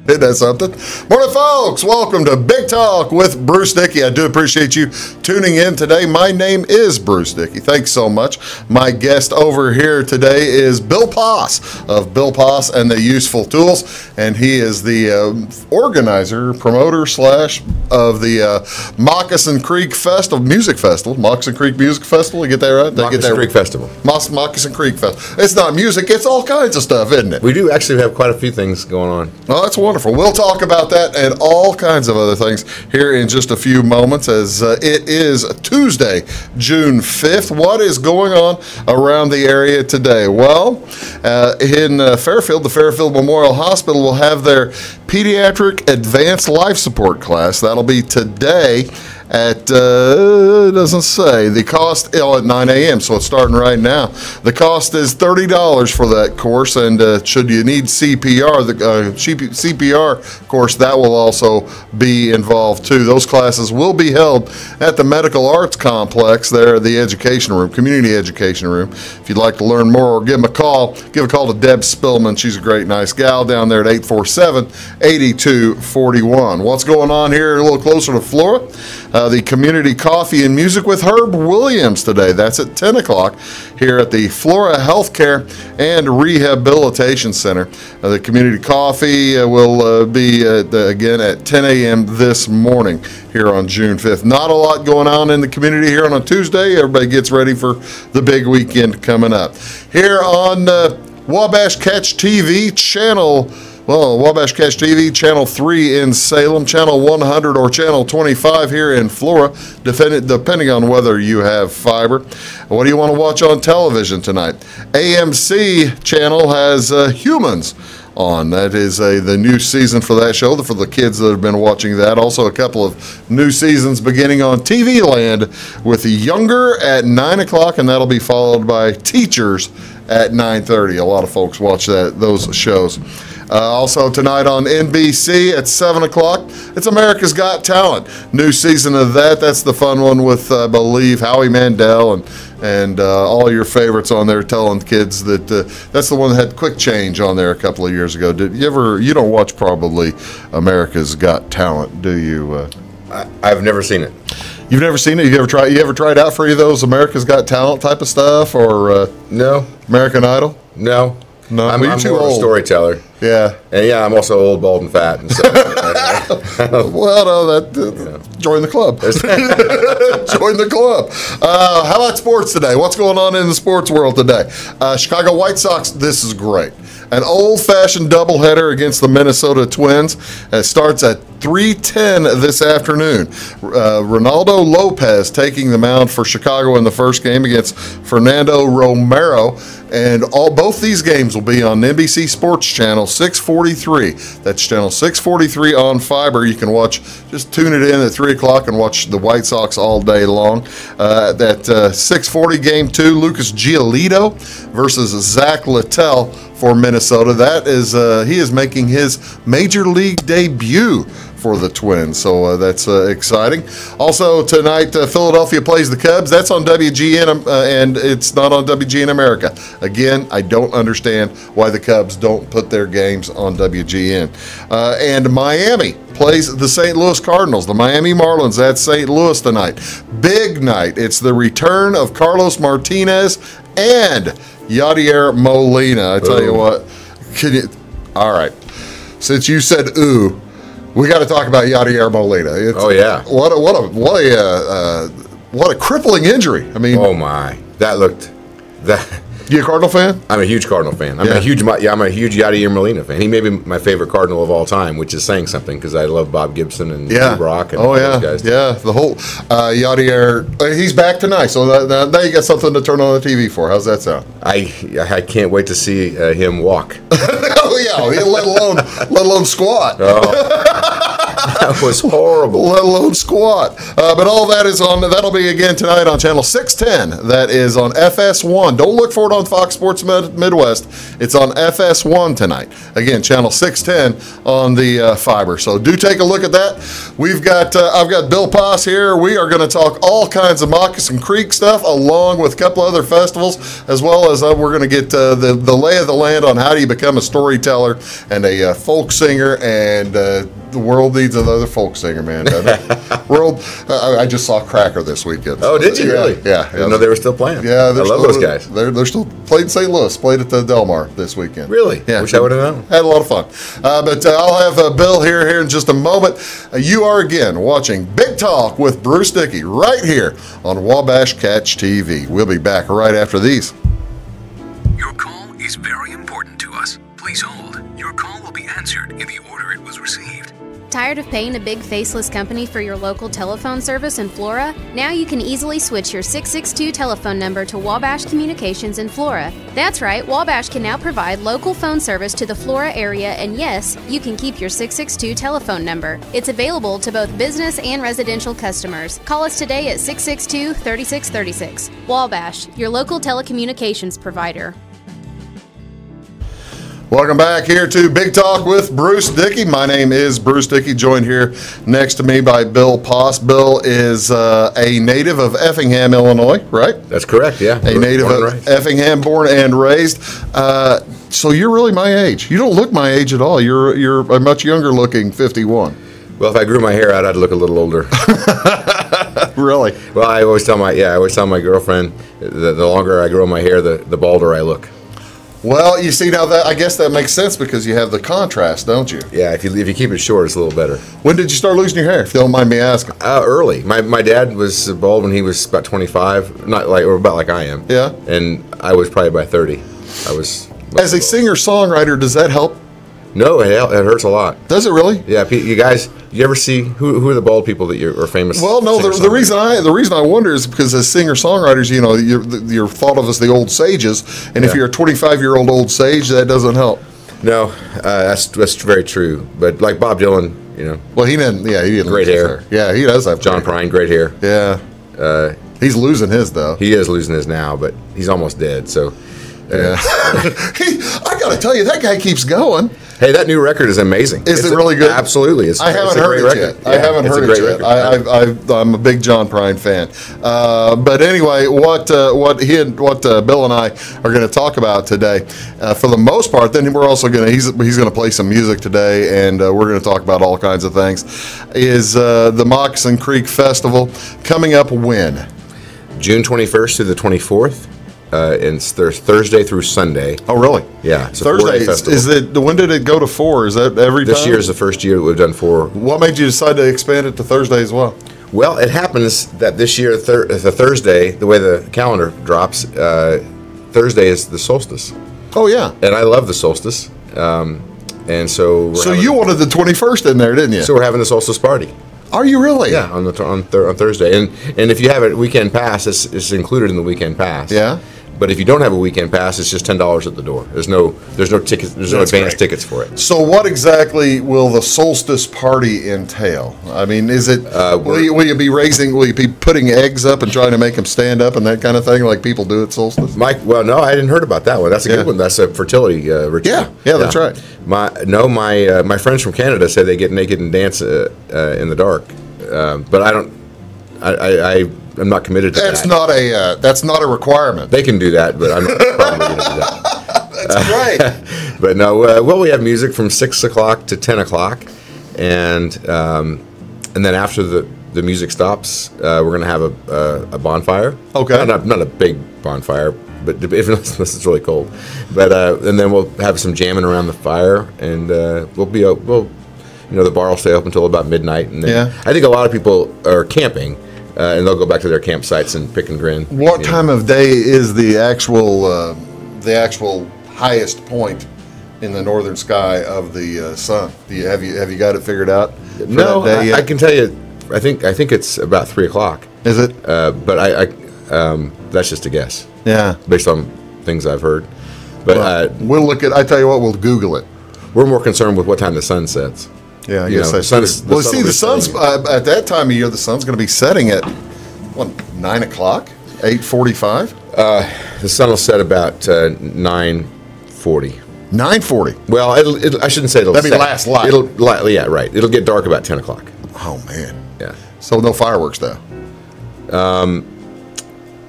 Isn't that something? Morning, folks. Welcome to Big Talk with Bruce Dickey. I do appreciate you tuning in today. My name is Bruce Dickey. Thanks so much. My guest over here today is Bill Poss of Bill Poss and the Useful Tools, and he is the organizer, promoter / of the Moccasin Creek Music Festival. Moccasin Creek Music Festival. You get that right? Moccasin Creek Festival. Moccasin Creek Festival. It's not music. It's all kinds of stuff, isn't it? We do actually have quite a few things going on. Oh, that's wonderful. We'll talk about that and all kinds of other things here in just a few moments as it is Tuesday, June 5th. What is going on around the area today? Well, in Fairfield, the Fairfield Memorial Hospital will have their Pediatric Advanced Life Support class. That'll be today at, it doesn't say, the cost at 9 a.m., so it's starting right now. The cost is $30 for that course, and should you need CPR, the CPR course, that will also be involved too. Those classes will be held at the Medical Arts Complex there at the education room, community education room. If you'd like to learn more or give a call to Deb Spillman. She's a great, nice gal down there at 847-8241. What's going on here a little closer to Flora? The Community Coffee and Music with Herb Williams today. That's at 10 o'clock here at the Flora Healthcare and Rehabilitation Center. The Community Coffee will be again at 10 a.m. this morning here on June 5th. Not a lot going on in the community here on a Tuesday. Everybody gets ready for the big weekend coming up. Here on Wabash Catch TV channel. Well, Wabash Catch TV, Channel 3 in Salem, Channel 100 or Channel 25 here in Flora, depending on whether you have fiber. What do you want to watch on television tonight? AMC channel has Humans on. That is the new season for that show, for the kids that have been watching that. Also a couple of new seasons beginning on TV Land with Younger at 9 o'clock, and that'll be followed by Teachers at 9:30. A lot of folks watch those shows. Also tonight on NBC at 7 o'clock, it's America's Got Talent. New season of that. That's the fun one with, I believe, Howie Mandel and all your favorites on there, telling kids that that's the one that had Quick Change on there a couple of years ago. Did you ever? You don't watch probably America's Got Talent, do you? I've never seen it. You've never seen it? You ever tried out for any of those America's Got Talent type of stuff, or no? American Idol? No. No, I'm too more old. A storyteller. Yeah. And yeah, I'm also old, bald, and fat. And so, well, no, join the club. Join the club. How about sports today? What's going on in the sports world today? Chicago White Sox, this is great. An old-fashioned doubleheader against the Minnesota Twins. It starts at 3:10 this afternoon. Ronaldo Lopez taking the mound for Chicago in the first game against Fernando Romero. And both these games will be on NBC Sports Channel 643. That's Channel 643 on fiber. You can just tune it in at 3 o'clock and watch the White Sox all day long. That 640 Game 2, Lucas Giolito versus Zach Littell for Minnesota. That is, he is making his Major League debut for the Twins, so that's exciting. Also tonight, Philadelphia plays the Cubs. That's on WGN, and it's not on WGN America. Again, I don't understand why the Cubs don't put their games on WGN. And Miami plays the St. Louis Cardinals. The Miami Marlins at St. Louis tonight. Big night. It's the return of Carlos Martinez and Yadier Molina. I tell you what, all right, since you said ooh, we got to talk about Yadier Molina. Oh yeah, what a crippling injury. I mean, oh my, that. You a Cardinal fan? I'm a huge Cardinal fan. I'm a huge Yadier Molina fan. He may be my favorite Cardinal of all time, which is saying something because I love Bob Gibson and Brock and all those guys. Yeah, the whole Yadier. He's back tonight, so now you got something to turn on the TV for. How's that sound? I can't wait to see him walk. Oh yeah, let alone squat. Oh. That was horrible. Let alone squat. But all that is on, that'll be again tonight on channel 610. That is on FS1. Don't look for it on Fox Sports Midwest. It's on FS1 tonight. Again, channel 610 on the fiber. So do take a look at that. We've got, I've got Bill Poss here. We are going to talk all kinds of Moccasin Creek stuff, along with a couple other festivals, as well as we're going to get the lay of the land on how do you become a storyteller and a folk singer, and the world needs another folk singer, man. World. I just saw Cracker this weekend. Oh, did you really? Yeah. I didn't know they were still playing. Yeah, I love those guys. They're still played in St. Louis. Played at the Del Mar this weekend. Really? Yeah. Wish I would have known. Had a lot of fun. But I'll have Bill here in just a moment. You are again watching Big Talk with Bruce Dickey right here on Wabash Catch TV. We'll be back right after these. Your call is very important to us. Please hold. Your call will be answered in the order it was received. Tired of paying a big faceless company for your local telephone service in Flora? Now you can easily switch your 662 telephone number to Wabash Communications in Flora. That's right, Wabash can now provide local phone service to the Flora area, and yes, you can keep your 662 telephone number. It's available to both business and residential customers. Call us today at 662-3636. Wabash, your local telecommunications provider. Welcome back here to Big Talk with Bruce Dickey. My name is Bruce Dickey, joined here next to me by Bill Poss. Bill is a native of Effingham, Illinois, right? That's correct, yeah. A native of Effingham, born and raised. So you're really my age. You don't look my age at all. You're a much younger looking 51. Well, if I grew my hair out, I'd look a little older. Really? Well, I always tell my girlfriend, the longer I grow my hair, the balder I look. Well, you see, now that I guess that makes sense because you have the contrast, don't you? Yeah, if you keep it short, it's a little better. When did you start losing your hair, if you don't mind me asking? Early. My dad was bald when he was about 25, or about like I am. Yeah. And I was probably by 30. As a singer-songwriter, does that help? No, it hurts a lot. Does it really? Yeah, you guys, you ever see who are the bald people that are famous? Well, no. The reason I wonder is because as singer-songwriters, you know, you're thought of as the old sages, and if you're a 25-year-old old sage, that doesn't help. No, that's very true. But like Bob Dylan, you know. Well, he didn't. Yeah, he didn't. Great hair. Yeah, he does have. John Prine, great hair. Yeah. He's losing his though. He is losing his now, but he's almost dead. So. Yeah. I got to tell you, that guy keeps going. Hey, that new record is amazing. Is it really good? Absolutely. I haven't heard it yet. I haven't heard it yet. I'm a big John Prine fan. But anyway, what Bill and I are going to talk about today, for the most part, then we're also going to he's going to play some music today, and we're going to talk about all kinds of things. Is the Moccasin Creek Festival coming up when? June 21st through the 24th. And there's Thursday through Sunday. Oh, really? Yeah. It's Thursday. Is it? When did it go to 4? Is that every time? This year is the first year that we've done 4. What made you decide to expand it to Thursday as well? Well, it happens that this year, the Thursday, the way the calendar drops, Thursday is the solstice. Oh, yeah. And I love the solstice. And so you wanted the 21st in there, didn't you? So we're having the solstice party. Are you really? Yeah, on Thursday. And if you have a weekend pass, it's included in the weekend pass. Yeah. But if you don't have a weekend pass, it's just $10 at the door. There's no tickets. There's no advance tickets for it. So, what exactly will the solstice party entail? I mean, is it? Will you be Will you be putting eggs up and trying to make them stand up and that kind of thing, like people do at solstice? Mike, well, no, I hadn't heard about that one. That's a good one. That's a fertility ritual. Yeah, that's right. My friends from Canada say they get naked and dance in the dark, but I don't. I'm not committed to that. That's not a requirement. They can do that, but I'm not probably going to do that. That's right. But no, we have music from 6 o'clock to 10 o'clock, and then after the music stops, we're going to have a bonfire. Okay. Not a big bonfire, but unless it's really cold. But and then we'll have some jamming around the fire, and the bar will stay open until about midnight. And then I think a lot of people are camping. And they'll go back to their campsites and pick and grin. What time of day is the actual highest point in the northern sky of the sun? Have you got it figured out? No, I can tell you. I think it's about 3 o'clock. Is it? But I that's just a guess. Yeah, based on things I've heard. But we'll look at. I tell you what, we'll Google it. We're more concerned with what time the sun sets. Yeah, I guess that's true. Well, see, the sun's at that time of year. The sun's going to be setting at what, 9 o'clock, 8:45. The sun will set about 9:40. 9:40. Well, I shouldn't say it'll. That'd be last light. Yeah, right. It'll get dark about 10 o'clock. Oh man. Yeah. So no fireworks though.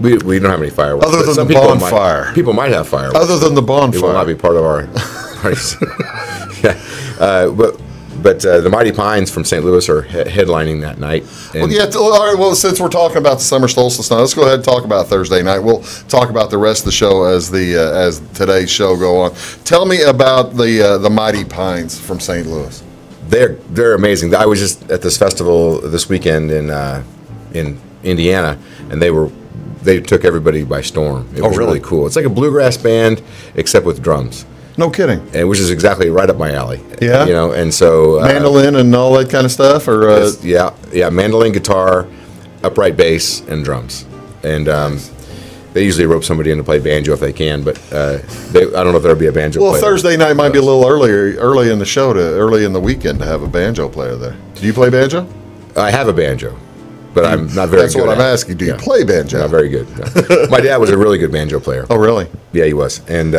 We don't have any fireworks. Other than some the bonfire. People might have fireworks. Other than the bonfire. It will not be part of our parties. Yeah. But the Mighty Pines from St. Louis are headlining that night. Well, yeah. All right. Well, since we're talking about the summer solstice now, let's go ahead and talk about Thursday night. We'll talk about the rest of the show as today's show go on. Tell me about the Mighty Pines from St. Louis. They're amazing. I was just at this festival this weekend in Indiana, and they took everybody by storm. It was really cool. It's like a bluegrass band except with drums. No kidding. And which is exactly right up my alley. Yeah. And so mandolin and all that kind of stuff, or yeah, mandolin, guitar, upright bass, and drums. And they usually rope somebody in to play banjo if they can, but I don't know if there'll be a banjo player. Well, Thursday night might be a little early in the show, early in the weekend to have a banjo player there. Do you play banjo? I have a banjo, but I'm not very good. That's what I'm asking. Do you play banjo? Not very good. No. My dad was a really good banjo player. Oh, really? Yeah, he was. And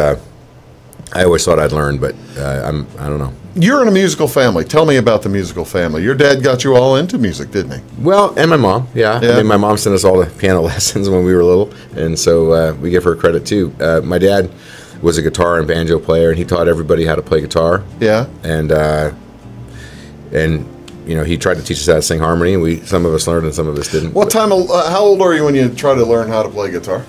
I always thought I'd learn, but I don't know. You're in a musical family. Tell me about the musical family. Your dad got you all into music, didn't he? Well, and my mom, yeah. I mean, my mom sent us all to piano lessons when we were little, and so we give her credit too. My dad was a guitar and banjo player, and he taught everybody how to play guitar. Yeah. And he tried to teach us how to sing harmony, and some of us learned and some of us didn't. How old are you when you try to learn how to play guitar?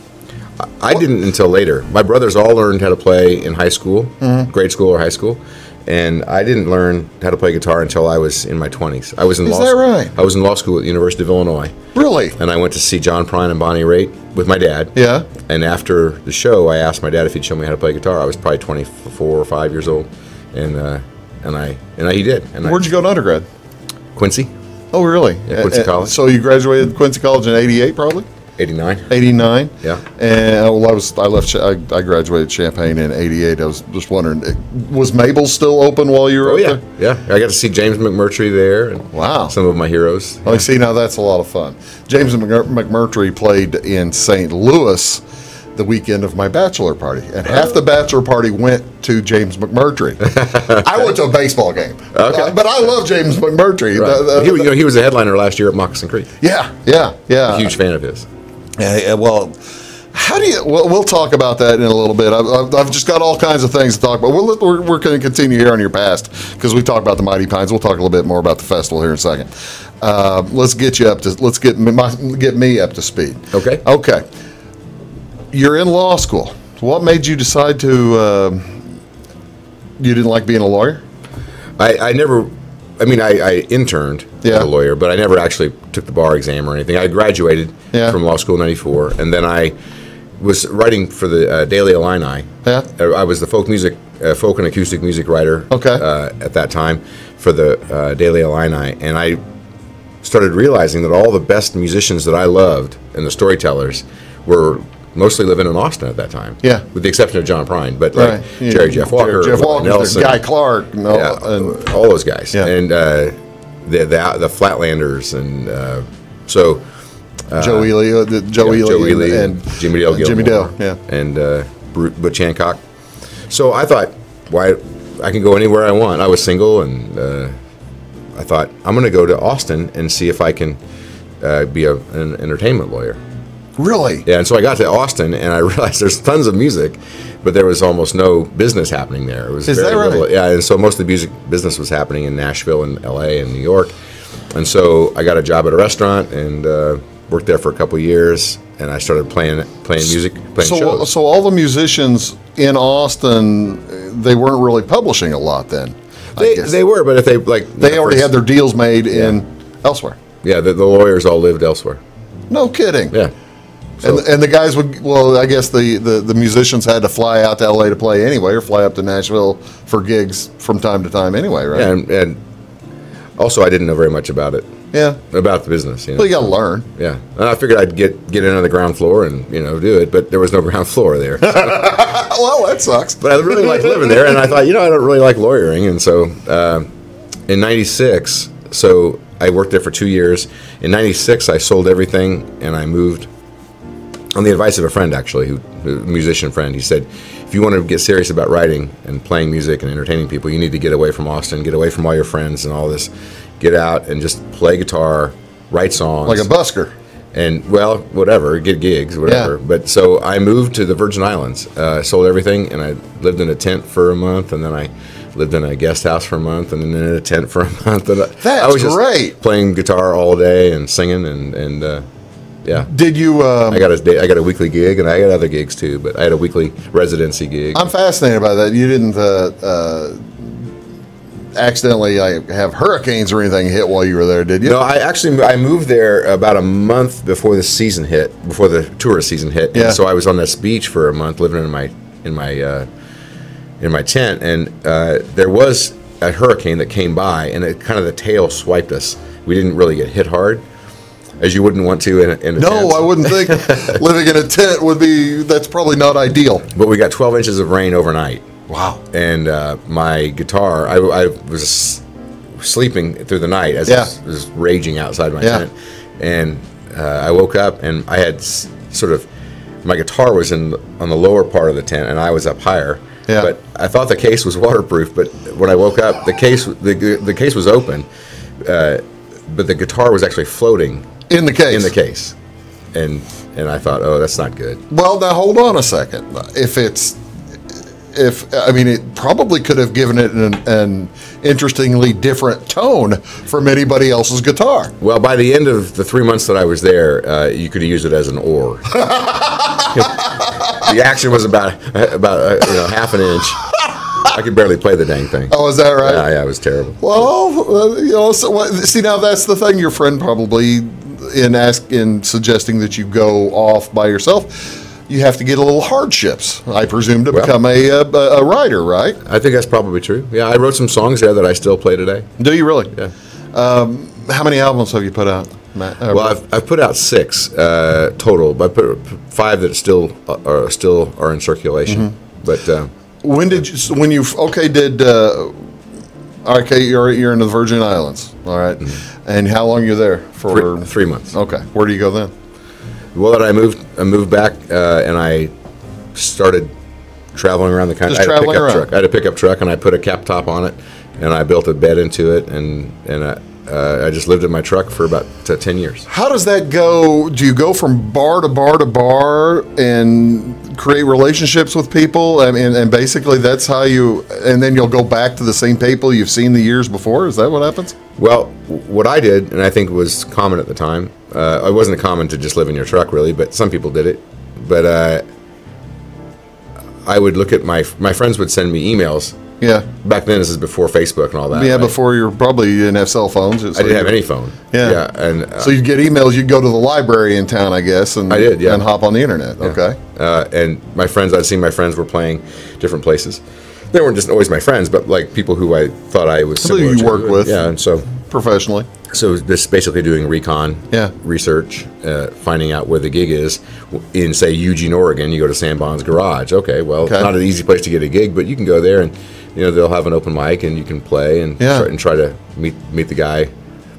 I didn't until later. My brothers all learned how to play in high school, grade school or high school, and I didn't learn how to play guitar until I was in my 20s. I was in law school. Is that right? I was in law school at the University of Illinois. Really? And I went to see John Prine and Bonnie Raitt with my dad. Yeah. And after the show, I asked my dad if he'd show me how to play guitar. I was probably 24 or 5 years old, and he did. And where'd you go to undergrad? Quincy. Oh, really? Yeah, Quincy College. So you graduated Quincy College in '88, probably. 89. 89. Yeah. And I graduated Champaign in '88. I was just wondering, was Mabel still open while you were there? Yeah. I got to see James McMurtry there. And wow. Some of my heroes. Oh, see, now that's a lot of fun. James McMurtry played in St. Louis the weekend of my bachelor party, and half the bachelor party went to James McMurtry. I went to a baseball game, but I love James McMurtry. Right. He was a headliner last year at Moccasin Creek. Yeah. A huge fan of his. Yeah, well, we'll talk about that in a little bit. I've just got all kinds of things to talk about. We're going to continue here on your past because we talked about the Mighty Pines. We'll talk a little bit more about the festival here in a second. Let's get me up to speed. Okay. You're in law school. What made you decide to? You didn't like being a lawyer? I interned as a lawyer, but I never actually took the bar exam or anything. I graduated from law school in '94, and then I was writing for the Daily Illini. Yeah. I was the folk and acoustic music writer at that time for the Daily Illini, and I started realizing that all the best musicians that I loved and the storytellers were mostly living in Austin at that time. Yeah. With the exception of John Prine, but like Jerry Jeff Walker, Nelson, Guy Clark, and all those guys. Yeah. And the Flatlanders, and Joe Ely, and Jimmy Dale Gilmore. And Butch Hancock. So I thought, I can go anywhere I want. I was single, and I thought, I'm going to go to Austin and see if I can be an entertainment lawyer. Really? Yeah, and so I got to Austin, and I realized there's tons of music, but there was almost no business happening there. It was Is that right? Yeah, and so most of the music business was happening in Nashville and L.A. and New York. And so I got a job at a restaurant and worked there for a couple of years, and I started playing music, shows. So all the musicians in Austin, they weren't really publishing a lot then? They were, but if they they already had their deals made in elsewhere. Yeah, the lawyers all lived elsewhere. No kidding. Yeah. So, and the guys I guess the musicians had to fly out to L.A. to play anyway, or fly up to Nashville for gigs from time to time anyway, right? Yeah, and also I didn't know very much about it. Yeah. About the business. Well, you got to learn. Yeah. And I figured I'd get in on the ground floor and, do it, but there was no ground floor there. Well, that sucks. But I really liked living there, and I thought, I don't really like lawyering, and so in '96, so I worked there for 2 years. In '96, I sold everything and I moved on the advice of a friend, actually, a musician friend. He said, if you want to get serious about writing and playing music and entertaining people, you need to get away from Austin, get away from all your friends and all this. Get out and just play guitar, write songs. Like a busker. And, well, whatever, get gigs, whatever. Yeah. But so I moved to the Virgin Islands. I sold everything, and I lived in a tent for a month, and then I lived in a guest house for a month, and then in a tent for a month. And That's I was great. Just playing guitar all day and singing, and yeah. Did you? I got a weekly gig, and I got other gigs too. But I had a weekly residency gig. I'm fascinated by that. You didn't accidentally have hurricanes or anything hit while you were there, did you? No, I moved there about a month before the season hit, before the tourist season hit. Yeah. And so I was on this beach for a month, living in my tent, and there was a hurricane that came by, and it kind of the tail swiped us. We didn't really get hit hard, as you wouldn't want to in a tent. No, I wouldn't think living in a tent would be. That's probably not ideal. But we got 12 inches of rain overnight. Wow. And my guitar, I was sleeping through the night as it was raging outside my tent. And I woke up, and I had my guitar was on the lower part of the tent, and I was up higher. Yeah. But I thought the case was waterproof. But when I woke up, the case was open, but the guitar was actually floating in the case. In the case, and I thought, oh, that's not good. Well, now hold on a second. It probably could have given it an interestingly different tone from anybody else's guitar. Well, by the end of the 3 months that I was there, you could use it as an oar. The action was about half an inch. I could barely play the dang thing. Oh, is that right? Yeah, it was terrible. Well, see, now that's the thing. Your friend probably in suggesting that you go off by yourself. You have to get a little hardships, I presume, to become a writer, right? I think that's probably true. Yeah, I wrote some songs there that I still play today. Do you really? Yeah. How many albums have you put out, Matt? Well, I've put out 6 total, but I put 5 that still are in circulation. Mm-hmm. But when did you're in the Virgin Islands, all right? Mm-hmm. And how long are you there for? 3 months. Okay. Where do you go then? Well, then I moved back, and I stared traveling around the country. Just traveling around. I had a pickup truck, and I put a cap top on it, and I built a bed into it, and I just lived in my truck for about 10 years. How does that go? Do you go from bar to bar to bar and create relationships with people? And basically that's how and then you'll go back to the same people you've seen the years before? Is that what happens? Well, what I did, and I think was common at the time, it wasn't common to just live in your truck really, but some people did it. But I would look at my friends would send me emails. Yeah. Back then, this is before Facebook and all that. Yeah, right? Before you didn't have cell phones. I didn't have any phone. Yeah. And so you'd get emails. You'd go to the library in town, I guess. And I did, yeah. And hop on the internet. Yeah. Okay. And my friends, I'd seen my friends were playing different places. They weren't just always my friends, but like people who I thought I was similar you worked with. Yeah, and so professionally. So this basically doing recon, research, finding out where the gig is in, say, Eugene, Oregon. You go to Sam Bond's Garage. Okay, well, it's not an easy place to get a gig, but you can go there and they'll have an open mic and you can play and try to meet the guy,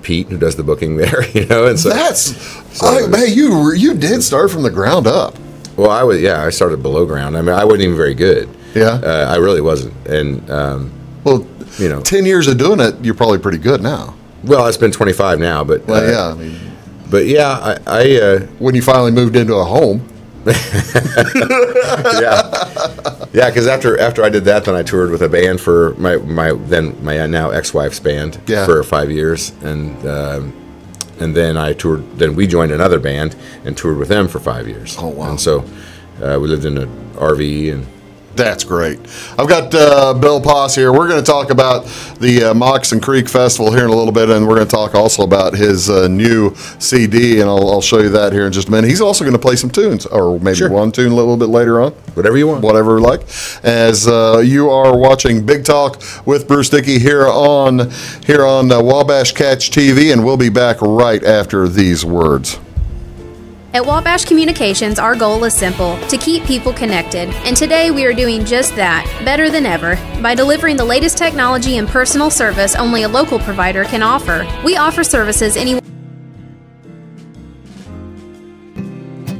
Pete, who does the booking there. And so hey, you did start from the ground up. Well, I started below ground. I mean, I wasn't even very good. Yeah, I really wasn't. And 10 years of doing it, you're probably pretty good now. Well, it's been 25 now, but I when you finally moved into a home. Because after I did that, then I toured with a band for my now ex-wife's band for 5 years, and then I toured. Then we joined another band and toured with them for 5 years. Oh wow! And so we lived in an RV and. That's great. I've got Bill Poss here. We're going to talk about the Moccasin Creek Festival here in a little bit, and we're going to talk also about his new CD, and I'll show you that here in just a minute. He's also going to play some tunes, or maybe one tune a little bit later on. Whatever you want. Whatever you like. As you are watching Big Talk with Bruce Dickey here on Wabash Catch TV, and we'll be back right after these words. At Wabash Communications, our goal is simple: to keep people connected. And today we are doing just that, better than ever, by delivering the latest technology and personal service only a local provider can offer. We offer services anywhere.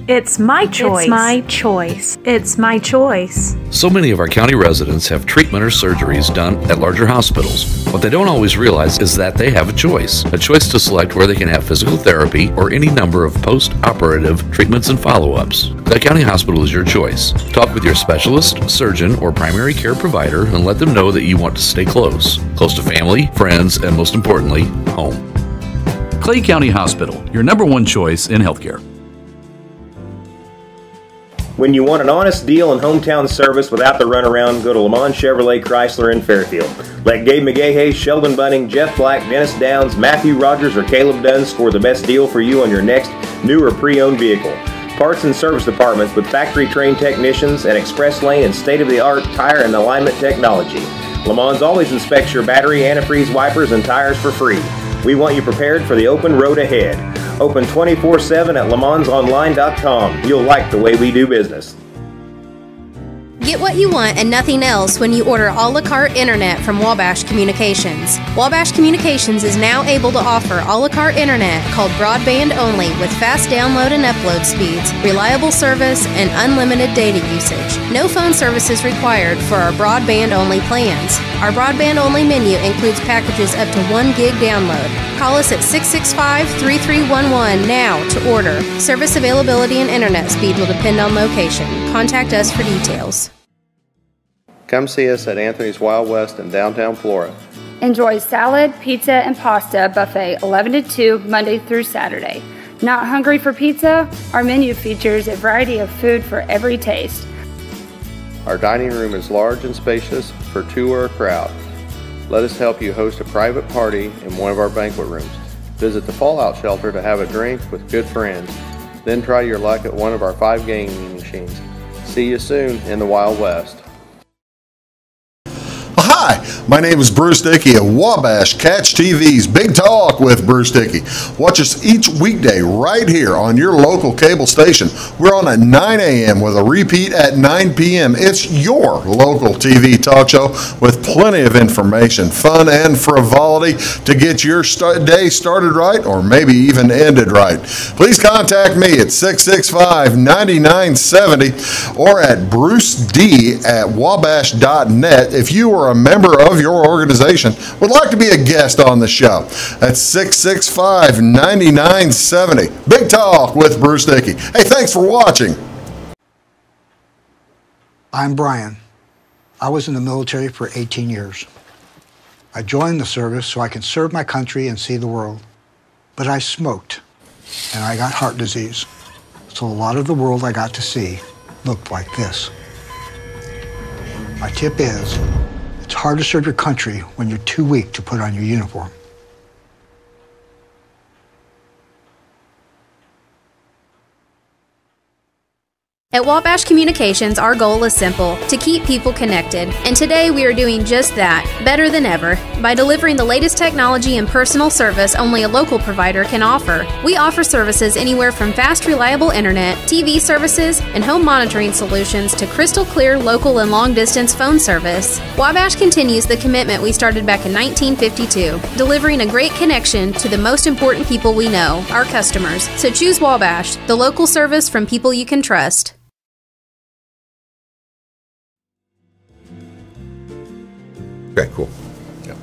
It's my choice. It's my choice. It's my choice. So many of our county residents have treatment or surgeries done at larger hospitals. What they don't always realize is that they have a choice to select where they can have physical therapy or any number of post-operative treatments and follow-ups. That county hospital is your choice. Talk with your specialist, surgeon, or primary care provider and let them know that you want to stay close to family, friends, and most importantly, home. Clay County Hospital, your #1 choice in healthcare. When you want an honest deal and hometown service without the runaround, go to Lamont Chevrolet Chrysler in Fairfield. Let Gabe McGahey, Sheldon Bunning, Jeff Black, Dennis Downs, Matthew Rogers, or Caleb Dunn score the best deal for you on your next new or pre-owned vehicle. Parts and service departments with factory-trained technicians and express lane and state-of-the-art tire and alignment technology. Lamont always inspects your battery, antifreeze, wipers, and tires for free. We want you prepared for the open road ahead. Open 24/7 at LeMansOnline.com. You'll like the way we do business. Get what you want and nothing else when you order a la carte internet from Wabash Communications. Wabash Communications is now able to offer a la carte internet called broadband only with fast download and upload speeds, reliable service, and unlimited data usage. No phone services required for our broadband only plans. Our broadband only menu includes packages up to 1 gig download. Call us at 665-3311 now to order. Service availability and internet speed will depend on location. Contact us for details. Come see us at Anthony's Wild West in downtown Flora. Enjoy salad, pizza, and pasta buffet 11 to 2 Monday through Saturday. Not hungry for pizza? Our menu features a variety of food for every taste. Our dining room is large and spacious for 2 or a crowd. Let us help you host a private party in one of our banquet rooms. Visit the Fallout Shelter to have a drink with good friends. Then try your luck at one of our 5 gaming machines. See you soon in the Wild West. Hi, my name is Bruce Dickey of Wabash Catch TV's Big Talk with Bruce Dickey. Watch us each weekday right here on your local cable station. We're on at 9 a.m. with a repeat at 9 p.m. It's your local TV talk show with plenty of information, fun, and frivolity to get your day started right or maybe even ended right. Please contact me at 665-9970 or at bruced@wabash.net if you are a member of your organization would like to be a guest on the show. That's 665-9970. Big Talk with Bruce Dickey. Hey, thanks for watching. I'm Brian. I was in the military for 18 years. I joined the service so I can serve my country and see the world. But I smoked, and I got heart disease. So a lot of the world I got to see looked like this. My tip is, it's hard to serve your country when you're too weak to put on your uniform. At Wabash Communications, our goal is simple: to keep people connected. And today we are doing just that, better than ever, by delivering the latest technology and personal service only a local provider can offer. We offer services anywhere from fast, reliable internet, TV services, and home monitoring solutions to crystal clear local and long-distance phone service. Wabash continues the commitment we started back in 1952, delivering a great connection to the most important people we know, our customers. So choose Wabash, the local service from people you can trust. Okay, cool. Yeah.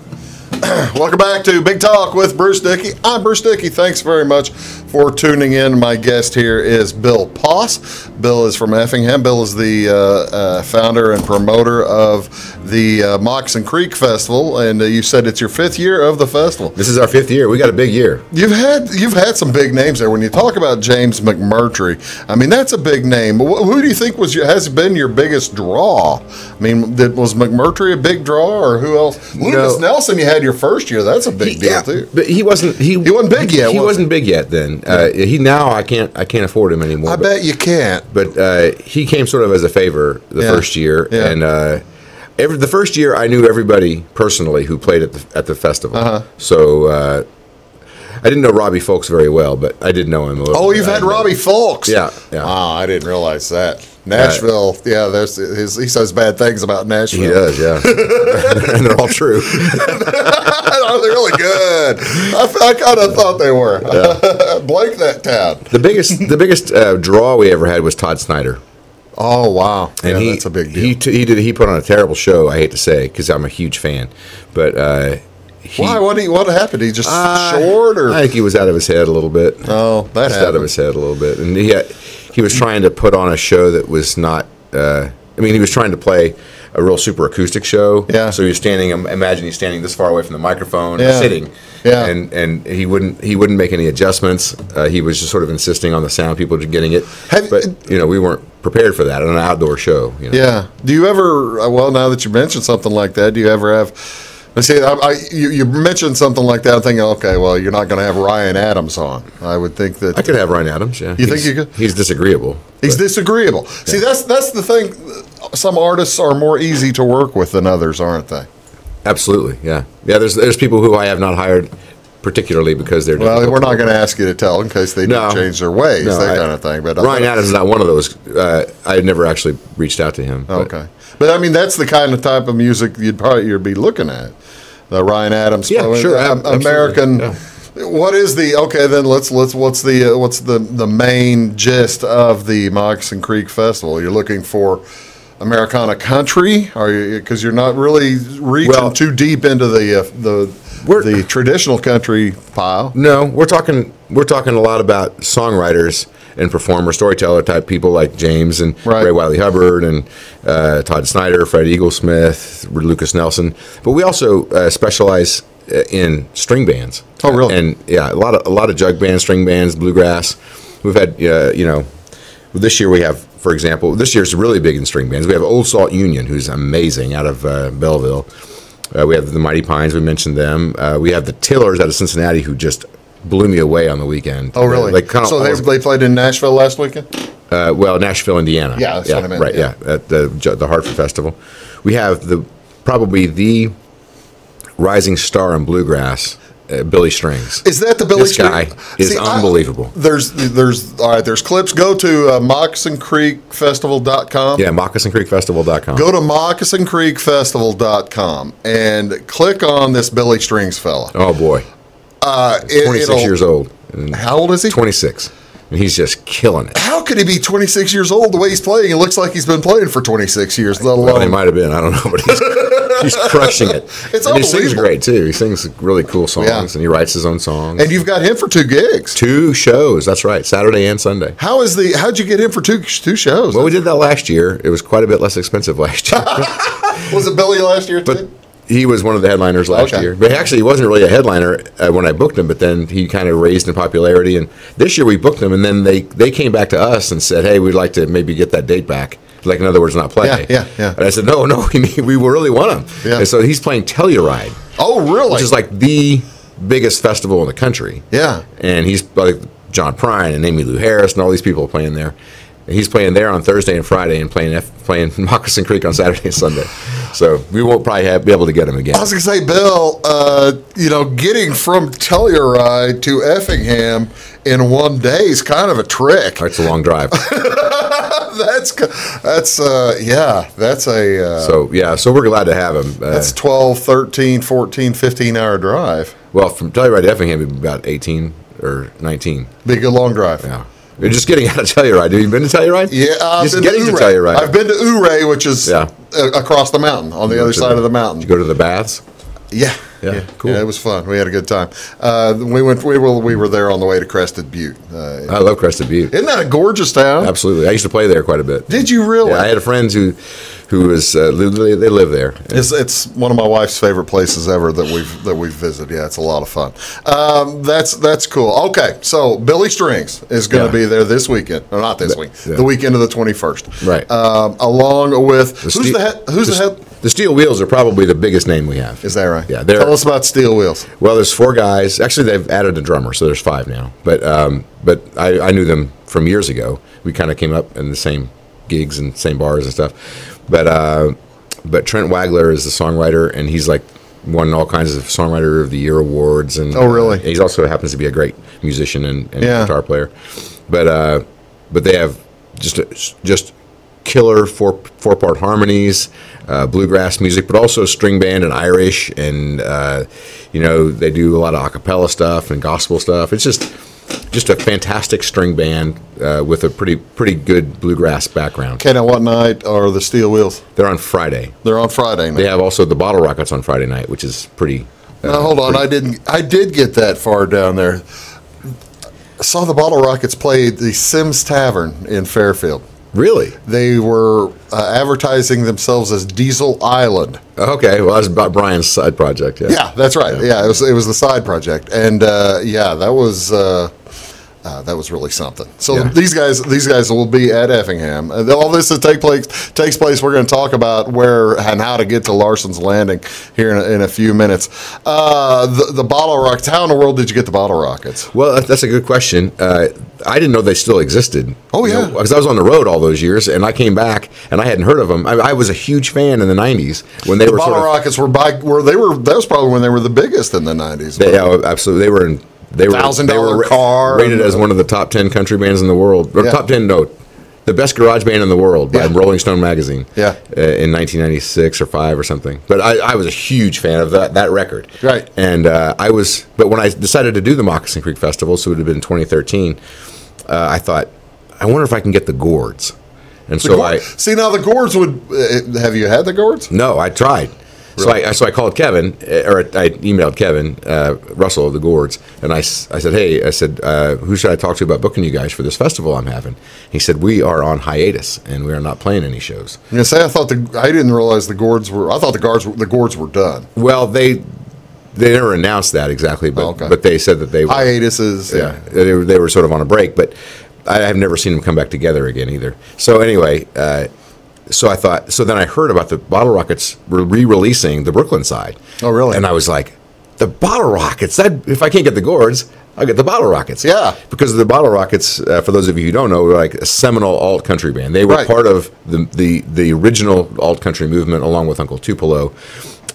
Welcome back to Big Talk with Bruce Dickey. I'm Bruce Dickey. Thanks very much for tuning in. My guest here is Bill Poss. Bill is from Effingham. Bill is the founder and promoter of the Moccasin Creek Festival, and you said it's your 5th year of the festival. This is our 5th year. We got a big year. You've had some big names there. When you talk about James McMurtry, I mean, that's a big name. Who do you think has been your biggest draw? I mean, was McMurtry a big draw, or who else? Lucas Nelson, you had your first year. That's a big deal too. But he wasn't big yet. He wasn't big yet then. I can't afford him anymore. I bet you can't. But he came sort of as a favor the first year, and the first year I knew everybody personally who played at the festival. So I didn't know Robbie Fulks very well, but I did know him a little. Oh, you've had Robbie Fulks. Yeah, yeah. Oh, I didn't realize that. Nashville, he says bad things about Nashville. He does, yeah. And they're all true. Oh, they're really good. I kind of thought they were. Yeah. Blank that town. The biggest draw we ever had was Todd Snyder. Oh, wow. And that's a big deal. He put on a terrible show, I hate to say, because I'm a huge fan. But why? What happened? He just short? Or? I think he was out of his head a little bit. Oh, that happened. Out of his head a little bit. And he was trying to put on a show that was not. He was trying to play a real super acoustic show. Yeah. So he's standing. Imagine he's standing this far away from the microphone, sitting. Yeah. And he wouldn't make any adjustments. He was just sort of insisting on the sound people getting it. But we weren't prepared for that on an outdoor show. Yeah. Do you ever? Well, now that you mentioned something like that, do you ever have? See, you mentioned something like that. I'm thinking, okay, well, you're not going to have Ryan Adams on. I would think that I could have Ryan Adams. Yeah, you think you could? He's disagreeable. He's disagreeable. Yeah. See, that's the thing. Some artists are more easy to work with than others, aren't they? Absolutely. Yeah. Yeah. There's people who I have not hired particularly because they're. Well, we're not going to ask you to tell in case they do change their ways, kind of thing. But Ryan Adams is not one of those. I had never actually reached out to him. Okay, but I mean that's the kind of type of music you'd be looking at. The Ryan Adams, sure, American. Yeah. What is the okay? Then what's the main gist of the Moccasin Creek Festival? You're looking for Americana country, because you're not really reaching too deep into the traditional country pile. No, we're talking a lot about songwriters and performer, storyteller type people like James and Ray Wiley Hubbard and Todd Snyder, Fred Eaglesmith, Lucas Nelson. But we also specialize in string bands. Oh, really? And a lot of jug bands, string bands, bluegrass. We've had this year we have, for example, this year's really big in string bands. We have Old Salt Union, who's amazing, out of Belleville. We have the Mighty Pines. We mentioned them. We have the Tillers out of Cincinnati, who just blew me away on the weekend. Oh, really? So they played in Nashville last weekend? Nashville, Indiana. Yeah, that's what I meant. Right, at the Hartford Festival. We have probably the rising star in bluegrass, Billy Strings. Is that the Billy Strings? This guy is unbelievable. There's clips. Go to MoccasинCreekFestival.com. Yeah, MoccasинCreekFestival.com. Go to MoccasинCreekFestival.com and click on this Billy Strings fella. Oh, boy. 26 years old. How old is he? 26. And he's just killing it. How could he be 26 years old the way he's playing? It looks like he's been playing for 26 years, let alone. Well, he might have been. I don't know. But he's crushing it. It's and he sings great, too. He sings really cool songs, and he writes his own songs. And you've got him for 2 gigs. 2 shows. That's right. Saturday and Sunday. How'd you get him for two shows? Well, we did that last year. It was quite a bit less expensive last year. Was it Billy last year, too? He was one of the headliners last year. But actually, he wasn't really a headliner when I booked him, but then he kind of raised in popularity. And this year we booked him, and then they came back to us and said, hey, we'd like to maybe get that date back. Like, in other words, not play. Yeah. And I said, no, we really want him. Yeah. And so he's playing Telluride. Oh, really? Which is like the biggest festival in the country. Yeah. And he's like John Prine and Amy Lou Harris and all these people playing there. And he's playing there on Thursday and Friday and playing Moccasin Creek on Saturday and Sunday. So we won't probably be able to get him again. I was going to say, Bill, getting from Telluride to Effingham in one day is kind of a trick. It's a long drive. So we're glad to have him. That's 12, 13, 14, 15-hour drive. Well, from Telluride to Effingham, it'd be about 18 or 19. Big, long drive. Yeah. You're just getting out of Telluride. Have you been to Telluride? Yeah, I've been to Telluride. I've been to Ouray, which is across the mountain, on the other side of the mountain. Did you go to the baths? Yeah, cool. Yeah, it was fun. We had a good time. We were there on the way to Crested Butte. I love Crested Butte. Isn't that a gorgeous town? Absolutely. I used to play there quite a bit. Did you really? Yeah, I had friends who was they live there. It's one of my wife's favorite places ever that we've visited. Yeah, it's a lot of fun. That's cool. Okay, so Billy Strings is going to be there this weekend, or not this week, the weekend of the 21st. Right. Along with who's the head? The Steel Wheels are probably the biggest name we have. Is that right? Yeah. Tell us about Steel Wheels. Well, there's 4 guys. Actually, they've added a drummer, so there's 5 now. But I knew them from years ago. We kind of came up in the same gigs and same bars and stuff. But Trent Wagler is the songwriter, and he's like won all kinds of Songwriter of the Year awards. And oh, really? He also happens to be a great musician and guitar player. But they have just killer four-part harmonies, bluegrass music, but also string band and Irish, and they do a lot of a cappella stuff and gospel stuff. It's just a fantastic string band with a pretty good bluegrass background. Okay, now what night are the Steel Wheels? They're on Friday. They're on Friday night. They have also the Bottle Rockets on Friday night, which is pretty. Now hold on, I did get that far down there. I saw the Bottle Rockets play the Sims Tavern in Fairfield. Really? They were advertising themselves as Diesel Island. Okay, well, that's about Brian's side project. Yeah, that's right. Yeah, it was the side project, and that was really something. So these guys will be at Effingham. All this takes place. We're going to talk about where and how to get to Larson's Landing here in a few minutes. The Bottle Rockets. How in the world did you get the Bottle Rockets? Well, that's a good question. I didn't know they still existed. Oh yeah, because I was on the road all those years, and I came back and I hadn't heard of them. I was a huge fan in the '90s when they were. Bottle Rockets that was probably when they were the biggest in the '90s. Yeah, absolutely. They were $1,000 car rated as one of the top 10 country bands in the world, or top 10. No, the best garage band in the world by Rolling Stone magazine. Yeah, in 1996 or 5 or something. But I was a huge fan of that record. Right. And but when I decided to do the Moccasin Creek Festival, so it would have been 2013. I thought, I wonder if I can get the gourds. And see now the gourds would. Have you had the gourds? No, I tried. Really? So I called Kevin, or I emailed Kevin Russell of the Gourds, and I said, hey, who should I talk to about booking you guys for this festival I'm having? He said, we are on hiatus, and we are not playing any shows. I didn't realize the Gourds were. I thought the Gourds were done. Well, they never announced that exactly, but they said that they were hiatuses. Yeah, they were sort of on a break, but I have never seen them come back together again either. So anyway. So then I heard about the Bottle Rockets re-releasing the Brooklyn side. Oh, really? And I was like, the Bottle Rockets? If I can't get the Gourds, I'll get the Bottle Rockets. Yeah. Because the Bottle Rockets, for those of you who don't know, were like a seminal alt-country band. They were part of the original alt-country movement, along with Uncle Tupelo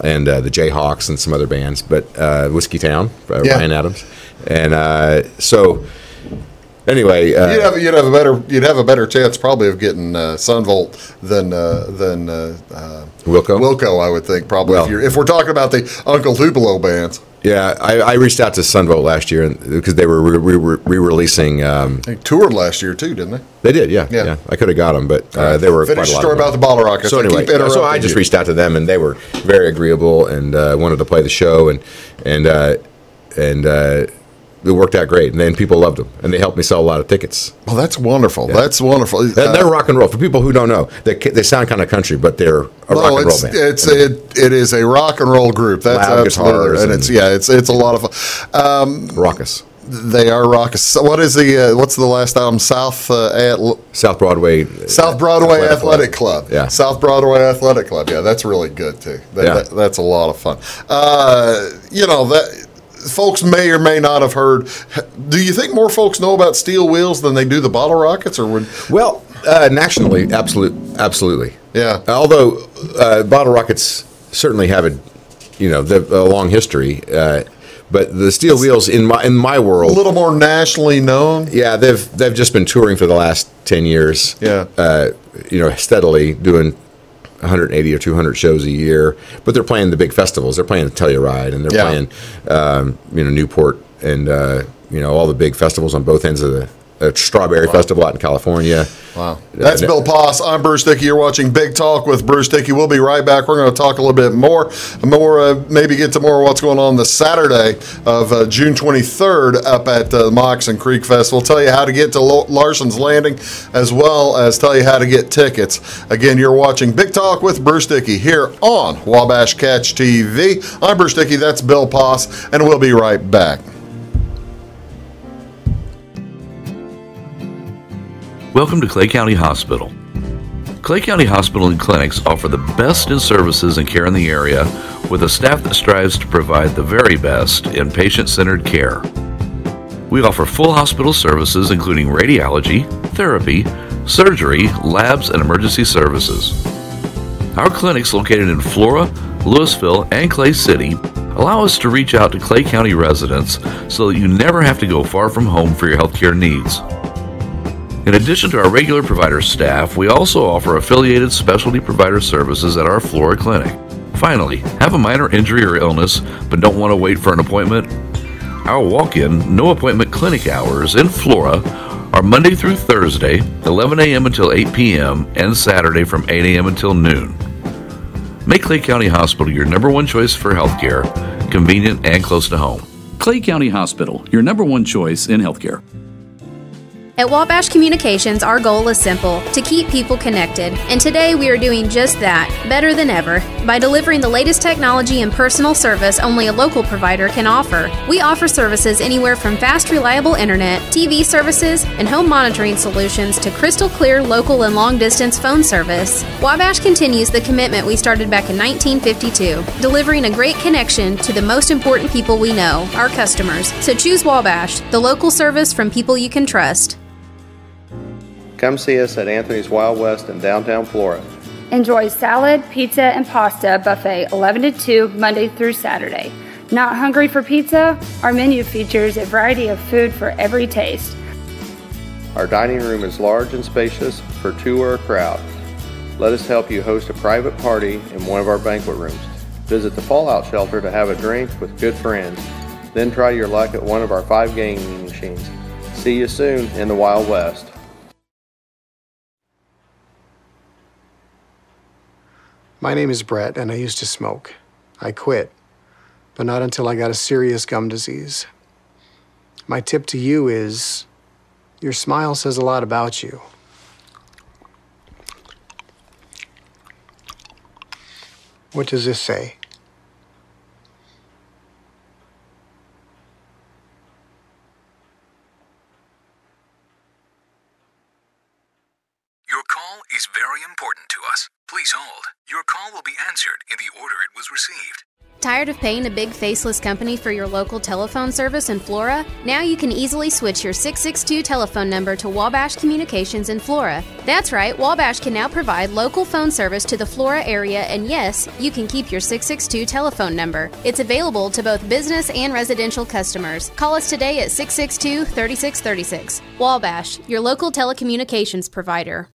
and the Jayhawks and some other bands, but Whiskey Town, Ryan Adams. And so... Anyway, you'd have a better chance probably of getting Sunvolt than Wilco. Wilco, I would think probably if we're talking about the Uncle Tupelo bands. Yeah, I reached out to Sunvolt last year because they were re-releasing. They toured last year too, didn't they? They did, yeah. I could have got them, but they were finish quite a lot. Story about the Bottle Rockets. So anyway, so I just reached out to them, and they were very agreeable and wanted to play the show, and it worked out great, and then people loved them, and they helped me sell a lot of tickets. Well, that's wonderful. Yeah. That's wonderful. They're rock and roll. For people who don't know, they sound kind of country, but they're a rock and roll band. It is a rock and roll group. That's loud absolutely, and it's a lot of fun. Raucous. They are raucous. So what's the last album? South Broadway. Athletic Club. Yeah. South Broadway Athletic Club. Yeah, that's really good too. That's a lot of fun. That. Folks may or may not have heard. Do you think more folks know about Steel Wheels than they do the Bottle Rockets, or would? Well, nationally, absolutely. Yeah. Although Bottle Rockets certainly have a long history, but the Steel Wheels in my world a little more nationally known. Yeah, they've just been touring for the last 10 years. Yeah. Steadily doing 180 or 200 shows a year, but they're playing the big festivals. They're playing Telluride, and they're playing, Newport, and all the big festivals on both ends of the Strawberry Festival out in California. Wow. That's Bill Poss. I'm Bruce Dickey. You're watching Big Talk with Bruce Dickey. We'll be right back. We're going to talk a little bit more, maybe get to more of what's going on this Saturday of June 23rd up at the Moccasin Creek Festival. Tell you how to get to Larson's Landing, as well as tell you how to get tickets. Again, you're watching Big Talk with Bruce Dickey here on Wabash Catch TV. I'm Bruce Dickey. That's Bill Poss, and we'll be right back. Welcome to Clay County Hospital. Clay County Hospital and Clinics offer the best in services and care in the area with a staff that strives to provide the very best in patient-centered care. We offer full hospital services including radiology, therapy, surgery, labs, and emergency services. Our clinics located in Flora, Louisville, and Clay City allow us to reach out to Clay County residents so that you never have to go far from home for your healthcare needs. In addition to our regular provider staff, we also offer affiliated specialty provider services at our Flora clinic. Finally, have a minor injury or illness but don't want to wait for an appointment? Our walk-in, no-appointment clinic hours in Flora are Monday through Thursday, 11 a.m. until 8 p.m., and Saturday from 8 a.m. until noon. Make Clay County Hospital your number one choice for healthcare, convenient and close to home. Clay County Hospital, your number one choice in healthcare. At Wabash Communications, our goal is simple, to keep people connected. And today we are doing just that, better than ever, by delivering the latest technology and personal service only a local provider can offer. We offer services anywhere from fast, reliable internet, TV services, and home monitoring solutions to crystal clear local and long-distance phone service. Wabash continues the commitment we started back in 1952, delivering a great connection to the most important people we know, our customers. So choose Wabash, the local service from people you can trust. Come see us at Anthony's Wild West in downtown Flora. Enjoy salad, pizza, and pasta buffet 11 to 2 Monday through Saturday. Not hungry for pizza? Our menu features a variety of food for every taste. Our dining room is large and spacious for two or a crowd. Let us help you host a private party in one of our banquet rooms. Visit the Fallout Shelter to have a drink with good friends. Then try your luck at one of our 5 gaming machines. See you soon in the Wild West. My name is Brett, and I used to smoke. I quit, but not until I got a serious gum disease. My tip to you is, your smile says a lot about you. What does this say? Your call is very important to us. Please hold. Your call will be answered in the order it was received. Tired of paying a big faceless company for your local telephone service in Flora? Now you can easily switch your 662 telephone number to Wabash Communications in Flora. That's right, Wabash can now provide local phone service to the Flora area, and yes, you can keep your 662 telephone number. It's available to both business and residential customers. Call us today at 662-3636. Wabash, your local telecommunications provider.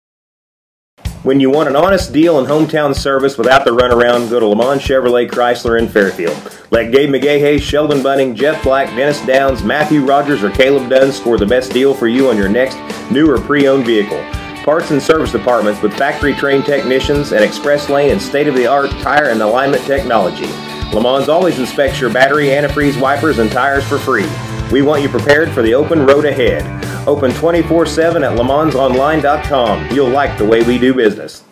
When you want an honest deal and hometown service without the runaround, go to Lamont Chevrolet Chrysler in Fairfield. Let Gabe McGahey, Sheldon Bunning, Jeff Black, Dennis Downs, Matthew Rogers, or Caleb Dunn score the best deal for you on your next new or pre-owned vehicle. Parts and service departments with factory-trained technicians and express lane and state-of-the-art tire and alignment technology. Lamont always inspects your battery, antifreeze, wipers, and tires for free. We want you prepared for the open road ahead. Open 24/7 at LeMansOnline.com. You'll like the way we do business.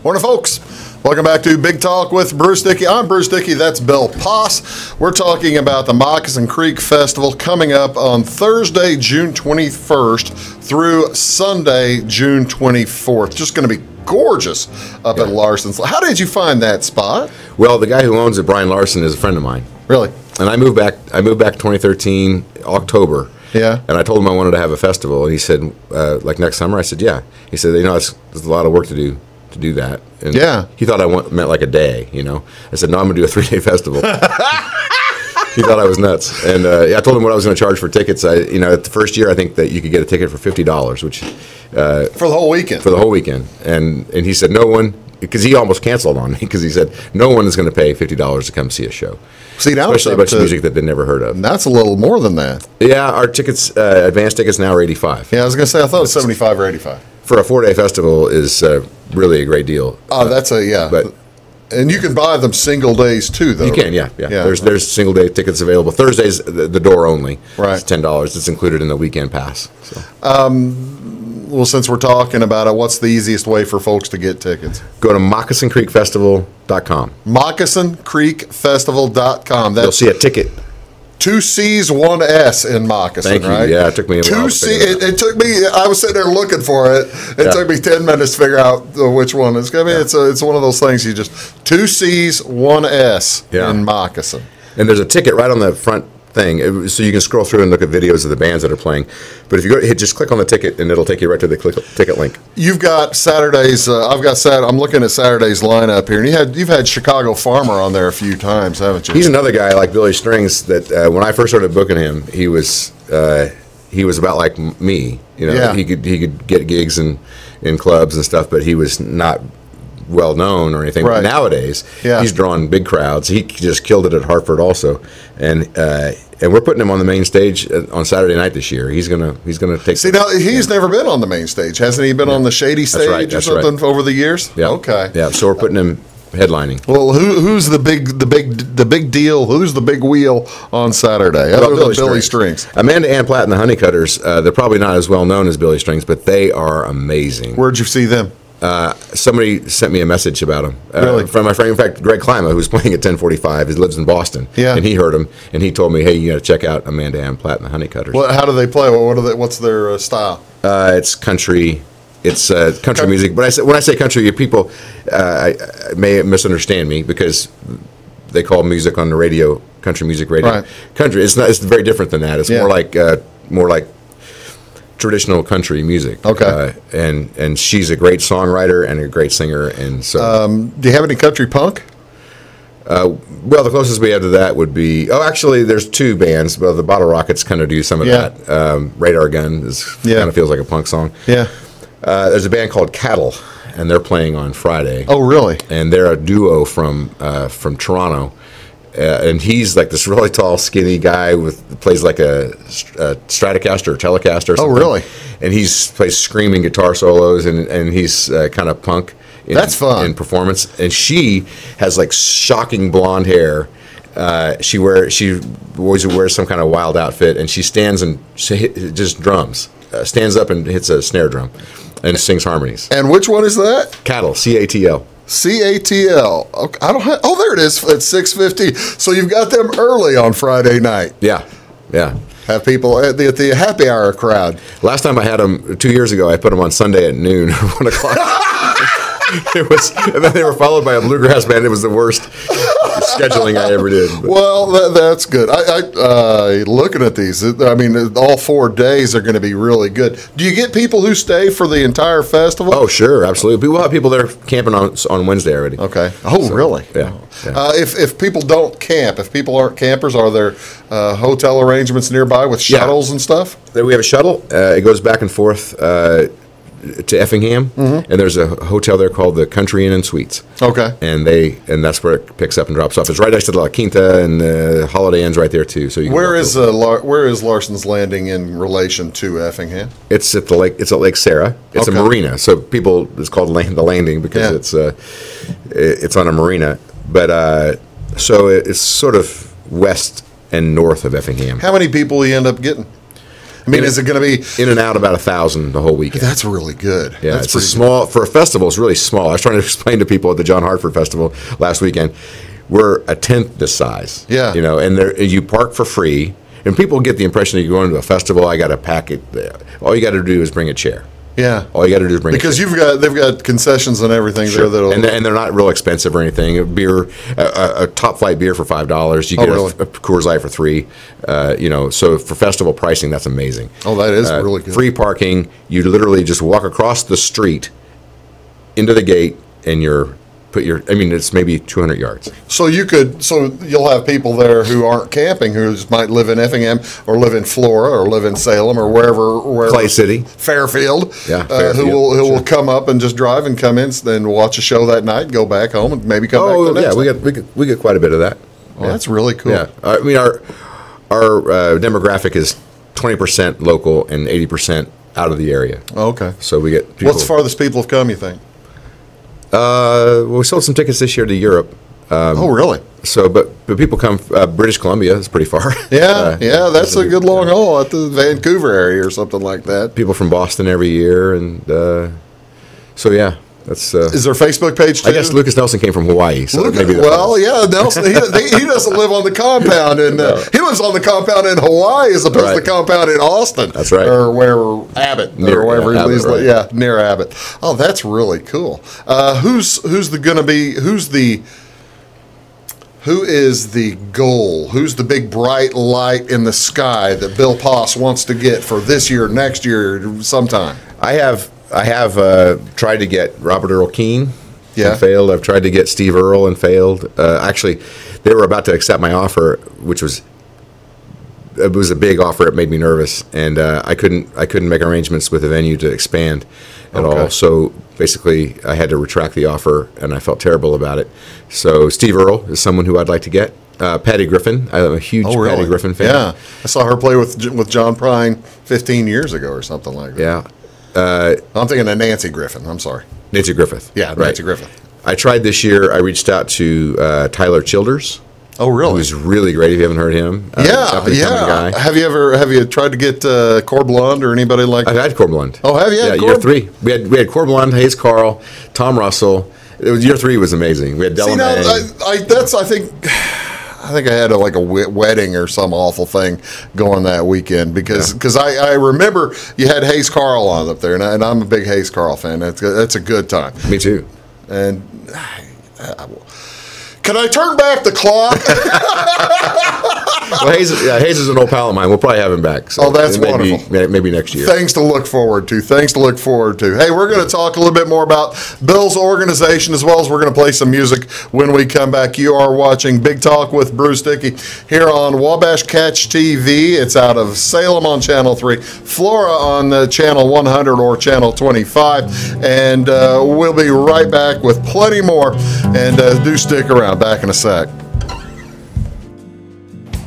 Morning, folks. Welcome back to Big Talk with Bruce Dickey. I'm Bruce Dickey. That's Bill Poss. We're talking about the Moccasin Creek Festival coming up on Thursday, June 21st through Sunday, June 24th. Just going to be gorgeous up at Larson's. How did you find that spot? Well, the guy who owns it, Brian Larson, is a friend of mine. Really? And I moved back 2013, October. Yeah. And I told him I wanted to have a festival, and he said, like next summer? I said, yeah. He said, there's a lot of work to do that. And yeah. He thought I meant like a day, I said, no, I'm going to do a 3-day festival. He thought I was nuts. And I told him what I was going to charge for tickets. The first year, I think that you could get a ticket for $50, which... for the whole weekend? For the whole weekend. And he said, no one... Because he almost canceled on me, because he said, no one is going to pay $50 to come see a show. See, now especially a bunch of music that they never heard of. That's a little more than that. Yeah, our tickets, advanced tickets now are $85. Yeah, I was going to say, I thought it was $75 or $85. For a 4-day festival is really a great deal. Oh, that's but and you can buy them single days too, though. You can, yeah. There's single day tickets available. Thursdays, the door only. Right. It's $10. It's included in the weekend pass. So. Well, since we're talking about it, what's the easiest way for folks to get tickets? Go to MoccasonCreekFestival.com. MoccasonCreekFestival.com. You'll see a ticket. 2 C's, 1 S in Moccasin, Thank you. right? Yeah, it took me a while. 2 C. It took me. I was sitting there looking for it. It took me 10 minutes to figure out which one it's going to be. It's one of those things you just 2 C's, 1 S in Moccasin. And there's a ticket right on the front thing. So you can scroll through and look at videos of the bands that are playing. But if you just click on the ticket, and it'll take you right to the ticket link. You've got Saturdays. I'm looking at Saturday's lineup here, and you've had Chicago Farmer on there a few times, haven't you? He's another guy like Billy Strings that when I first started booking him, he was about like me. He could get gigs in clubs and stuff, but he was not well known or anything. Right. But nowadays, he's drawing big crowds. He just killed it at Hartford also, and we're putting him on the main stage on Saturday night this year. He's gonna take. See, now he's never been on the main stage, hasn't he? Been on the Shady stage or something over the years. Yeah. Okay. Yeah. So we're putting him headlining. Well, who's the big deal? Who's the big wheel on Saturday? Other than Billy Strings. Amanda Ann Platt and the Honeycutters. They're probably not as well known as Billy Strings, but they are amazing. Where'd you see them? Somebody sent me a message about him. Really? From my friend, in fact, Greg Klima, who's playing at 1045. He lives in Boston. Yeah. And he heard him, and he told me, hey, you got to check out Amanda Ann Platt and the Honeycutters. Well, how do they play? What's their style? It's country. It's country music. But when I say country, people may misunderstand me because they call music on the radio country music radio. Right. Country. It's very different than that. It's more like traditional country music. Okay. And she's a great songwriter and a great singer. And so, do you have any country punk? Well, the closest we have to that would be actually, there's two bands. Well, the Bottle Rockets kind of do some of that. Radar Gun kind of feels like a punk song. Yeah. There's a band called Cattle, and they're playing on Friday. Oh, really? And they're a duo from Toronto. And he's like this really tall, skinny guy plays like a Stratocaster or Telecaster or something. Oh, really? And he plays screaming guitar solos, and he's kind of punk. That's fun. In performance. And she has like shocking blonde hair. She always wears some kind of wild outfit, and she stands and just drums. Stands up and hits a snare drum and sings harmonies. And which one is that? Cattle, CATL. CATL. Okay, there it is at 6:50. So you've got them early on Friday night. Yeah. Have people at the happy hour crowd. Last time I had them 2 years ago, I put them on Sunday at noon, 1 o'clock. And then they were followed by a bluegrass band. It was the worst scheduling I ever did. But. Well, that's good. I looking at these, I mean, all 4 days are going to be really good. Do you get people who stay for the entire festival? Oh, sure, absolutely. We'll have people there camping on Wednesday already. Okay. Oh, really? Yeah. If people don't camp, if people aren't campers, are there hotel arrangements nearby with shuttles and stuff? We have a shuttle. It goes back and forth to Effingham, and there's a hotel there called the Country Inn and Suites. Okay. And that's where it picks up and drops off. It's right next to the La Quinta, and the Holiday Inn's right there too. So where is Larson's Landing in relation to Effingham? It's at the lake. It's at Lake Sarah. It's a marina, so it's called the Landing because it's on a marina. But so it's sort of west and north of Effingham. How many people do you end up getting? I mean, is it going to be in and out about 1,000 the whole weekend? That's really good. Yeah, that's it's small for a festival. It's really small. I was trying to explain to people at the John Hartford Festival last weekend. We're a tenth this size. Yeah, and you park for free, and people get the impression that you're going to a festival. I got to pack it. All you got to do is bring a chair. Yeah, all you got to do is bring because they've got concessions and everything there and they're not real expensive or anything. A top flight beer for $5. You get a Coors Light for $3. So for festival pricing, that's amazing. Oh, that is really good. Free parking. You literally just walk across the street into the gate, and it's maybe 200 yards. So you'll have people there who aren't camping, who just might live in Effingham or live in Flora or live in Salem or wherever Clay City, Fairfield. Yeah, who will come up and just drive and come in, then watch a show that night, go back home, and maybe come back the next night. we get quite a bit of that. Well, that's really cool. Yeah, I mean our demographic is 20% local and 80% out of the area. Okay, so we get people. What's the farthest people have come, you think? We sold some tickets this year to Europe. Oh, really? So, but people come. British Columbia is pretty far. Yeah, that's a good long haul at the Vancouver area or something like that. People from Boston every year, and so yeah, that's. Is there a Facebook page too? I guess Lucas Nelson came from Hawaii, so maybe. Nelson. He doesn't live on the compound, and he lives on the compound in Hawaii as opposed to the compound in Austin. That's right, or wherever Abbott, near, or wherever Abbott, he lives. right. Yeah, near Abbott. Oh, that's really cool. Who's who is the goal? Who's the big bright light in the sky that Bill Poss wants to get for this year, next year, sometime? I have tried to get Robert Earl Keane. Yeah. And failed. I've tried to get Steve Earle and failed. Actually, they were about to accept my offer, which was a big offer. It made me nervous, and I couldn't make arrangements with the venue to expand at all. So basically, I had to retract the offer, and I felt terrible about it. So Steve Earle is someone who I'd like to get. Patty Griffin. I'm a huge Patty Griffin fan. Yeah, I saw her play with John Prine 15 years ago or something like that. Yeah. I'm thinking of Nancy Griffin. I'm sorry. Nancy Griffith. Yeah, Nancy Griffith. I tried this year. I reached out to Tyler Childers. Oh, really? Who's really great. If you haven't heard him, yeah. Guy. Have you tried to get Corb Lund or anybody like that? I've had Corb Lund. Oh, have you? Yeah, year 3. We had Corb Lund, Hayes Carl, Tom Russell. It was year 3 was amazing. We had Delamay. I think I had a wedding or some awful thing going that weekend because I remember you had Hayes Carl on up there, and I'm a big Hayes Carl fan. That's a good time. Me too. And can I turn back the clock? Well, Hayes is an old pal of mine. We'll probably have him back. So that's wonderful. Maybe next year. Things to look forward to. Hey, we're going to talk a little bit more about Bill's organization as well as we're going to play some music when we come back. You are watching Big Talk with Bruce Dickey here on Wabash Catch TV. It's out of Salem on Channel 3, Flora on Channel 100 or Channel 25. And we'll be right back with plenty more. And do stick around. Back in a sec.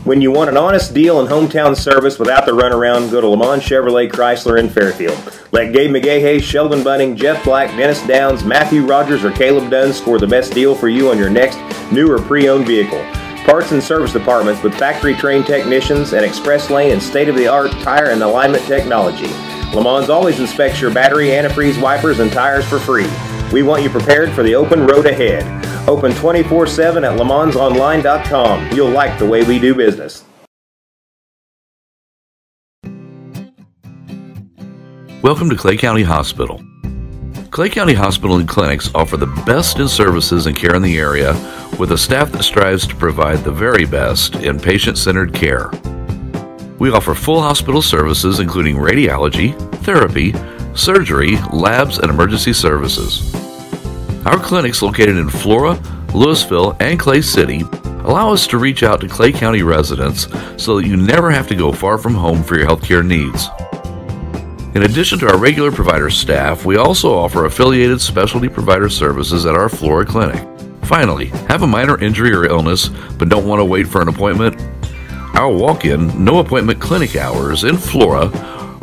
When you want an honest deal and hometown service without the runaround, go to Lamont Chevrolet Chrysler in Fairfield. Let Gabe McGahey, Sheldon Bunning, Jeff Black, Dennis Downs, Matthew Rogers, or Caleb Dunn score the best deal for you on your next new or pre-owned vehicle. Parts and service departments with factory-trained technicians and express lane and state-of-the-art tire and alignment technology. Lamont's always inspects your battery, antifreeze, wipers, and tires for free. We want you prepared for the open road ahead. Open 24/7 at LeMansOnline.com. You'll like the way we do business. Welcome to Clay County Hospital. Clay County Hospital and Clinics offer the best in services and care in the area with a staff that strives to provide the very best in patient-centered care. We offer full hospital services including radiology, therapy, surgery, labs, and emergency services. Our clinics located in Flora, Louisville, and Clay City allow us to reach out to Clay County residents so that you never have to go far from home for your healthcare needs. In addition to our regular provider staff, we also offer affiliated specialty provider services at our Flora clinic. Finally, have a minor injury or illness but don't want to wait for an appointment? Our walk-in, no-appointment clinic hours in Flora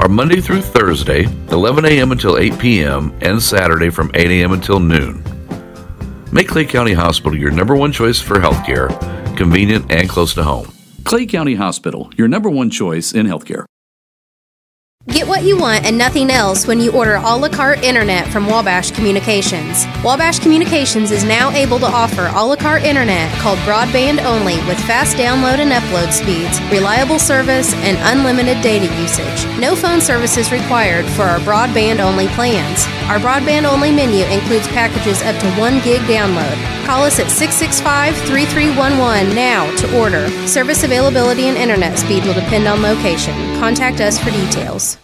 are Monday through Thursday, 11 a.m. until 8 p.m., and Saturday from 8 a.m. until noon. Make Clay County Hospital your number one choice for healthcare, convenient and close to home. Clay County Hospital, your number one choice in healthcare. Get what you want and nothing else when you order a la carte internet from Wabash Communications. Wabash Communications is now able to offer a la carte internet called broadband only with fast download and upload speeds, reliable service, and unlimited data usage. No phone service is required for our broadband only plans. Our broadband only menu includes packages up to 1 gig download. Call us at 665-3311 now to order. Service availability and internet speed will depend on location. Contact us for details.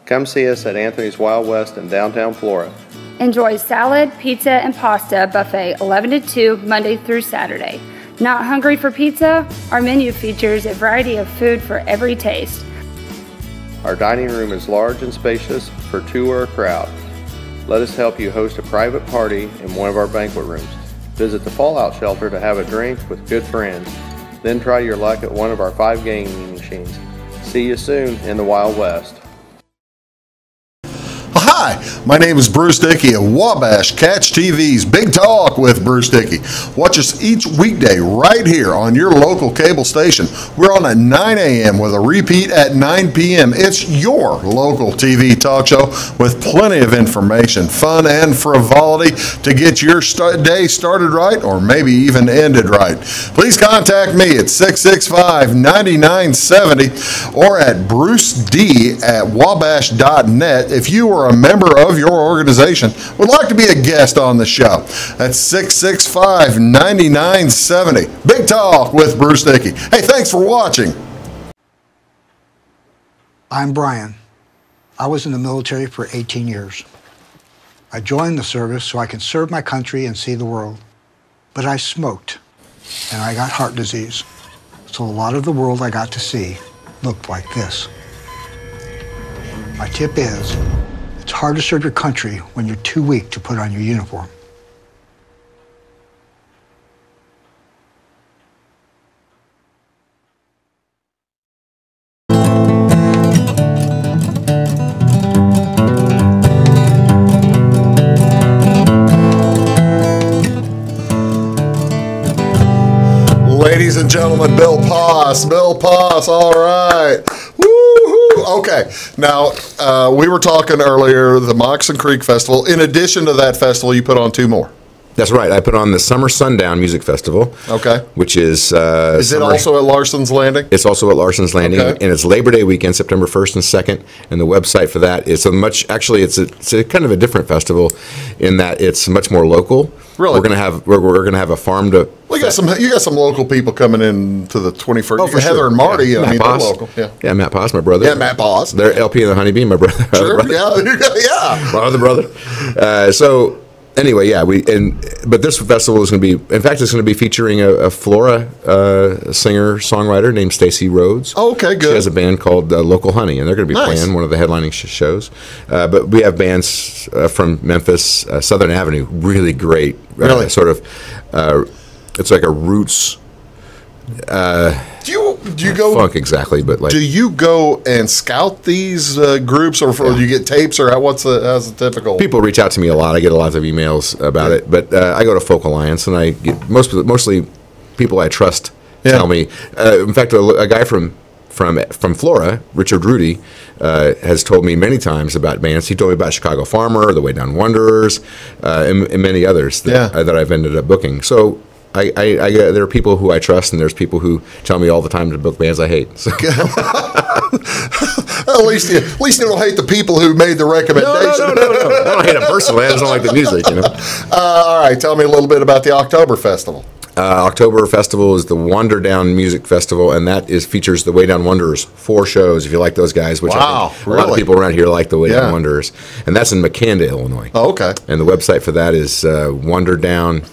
Come see us at Anthony's Wild West in downtown Flora. Enjoy salad, pizza, and pasta buffet 11 to 2 Monday through Saturday. Not hungry for pizza? Our menu features a variety of food for every taste. Our dining room is large and spacious for 2 or a crowd. Let us help you host a private party in one of our banquet rooms. Visit the Fallout Shelter to have a drink with good friends. Then try your luck at one of our 5 gaming machines. See you soon in the Wild West. Hi, my name is Bruce Dickey of Wabash Catch TV's Big Talk with Bruce Dickey. Watch us each weekday right here on your local cable station. We're on at 9 a.m. with a repeat at 9 p.m. It's your local TV talk show with plenty of information, fun, and frivolity to get your day started right or maybe even ended right. Please contact me at 665-9970 or at bruced@wabash.net if you are a member member of your organization would like to be a guest on the show. That's 665-9970. Big Talk with Bruce Dickey. Hey, thanks for watching. I'm Brian. I was in the military for 18 years. I joined the service so I can serve my country and see the world. But I smoked, and I got heart disease. So a lot of the world I got to see looked like this. My tip is, it's hard to serve your country when you're too weak to put on your uniform. Ladies and gentlemen, Bill Poss. Bill Poss, all right. Woo-hoo. Okay, now we were talking earlier, the Moccasin Creek Festival. In addition to that festival, you put on two more. That's right. I put on the Summer Sundown Music Festival. Okay. Which is... is it also at Larson's Landing? It's also at Larson's Landing, okay. And it's Labor Day weekend, September 1st and 2nd, and the website for that is it's a kind of a different festival in that it's much more local. Really? We're gonna have a farm to... You got some local people coming in to the 21st. Oh, for Heather sure. and Marty, yeah. I mean, Poss. they're local. Yeah, Matt Poss, my brother. Yeah, Matt Poss. They're LP and the Honeybee, my brother. Sure, yeah. My other brother. So anyway, yeah, but this festival is going to be, in fact, it's going to be featuring a Flora singer-songwriter named Stacey Rhodes. Oh, okay, good. She has a band called Local Honey, and they're going to be playing one of the headlining shows. But we have bands from Memphis, Southern Avenue, really great. Really? Sort of, it's like a roots... do you go funk exactly, but like, do you go and scout these groups, or do you get tapes, or how's the typical? People reach out to me a lot. I get a lot of emails about it, but I go to Folk Alliance, and I get mostly people I trust tell me. In fact, a guy from Flora, Richard Rudy, has told me many times about bands. He told me about Chicago Farmer, The Way Down Wanderers, and many others that I've ended up booking. So. There are people who I trust, and there's people who tell me all the time to book bands I hate. So. At least you don't hate the people who made the recommendation. No. I don't hate them personally. I just don't like the music, all right, tell me a little bit about the October Festival. October Festival is the Wander Down Music Festival, and that features the Way Down Wanderers, 4 shows, if you like those guys, which I think a lot of people around here like the Way Down Wanderers. And that's in McKanda, Illinois. Oh, okay. And the website for that is Wander Down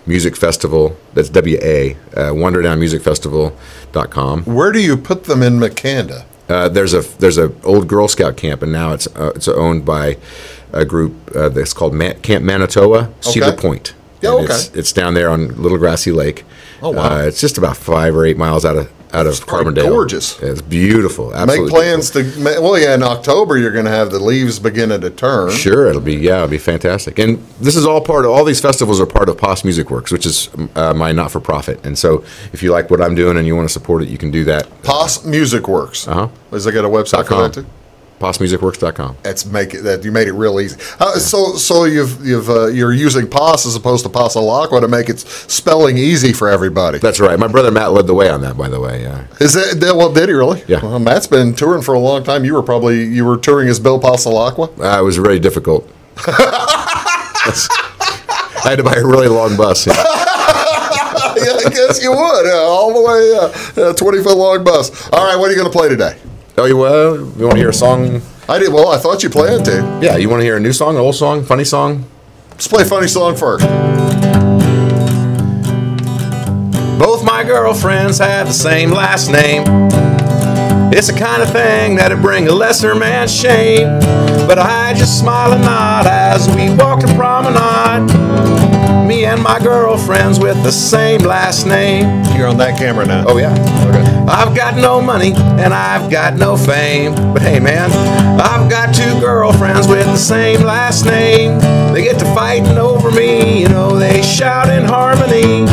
Music Festival. That's WA, WanderDownMusicFestival.com. Where do you put them in McKanda? There's a old Girl Scout camp, and now it's owned by a group that's called Camp Manitoba, Cedar Point. Yeah, okay. It's down there on Little Grassy Lake. Oh, wow. It's just about 5 or 8 miles out of Carbondale. Gorgeous. It's beautiful. Absolutely. Make plans in October you're going to have the leaves beginning to turn. Sure, it'll be fantastic. And this is all these festivals are part of Poss Music Works, which is my not-for-profit. And so if you like what I'm doing and you want to support it, you can do that. Poss Music Works. Has it got a website for that too? PossMusicWorks.com. You made it real easy. So you're using Poss as opposed to Passalaqua to make it spelling easy for everybody. That's right. My brother Matt led the way on that, by the way. Yeah. Is that did he really? Yeah. Well, Matt's been touring for a long time. You were touring as Bill Passalaqua? It was very difficult. I had to buy a really long bus. Yeah, I guess you would. All the way, 20-foot long bus. All right, what are you going to play today? Oh, you want to hear a song? I did. Well, I thought you planned to. Yeah, you want to hear a new song, an old song, funny song? Let's play a funny song first. Both my girlfriends have the same last name. It's the kind of thing that'd bring a lesser man's shame. But I just smile and nod as we walk the promenade. Me and my girlfriends with the same last name. You're on that camera now. Oh, yeah. Okay. I've got no money and I've got no fame. But hey, man, I've got 2 girlfriends with the same last name. They get to fighting over me, they shout in harmony.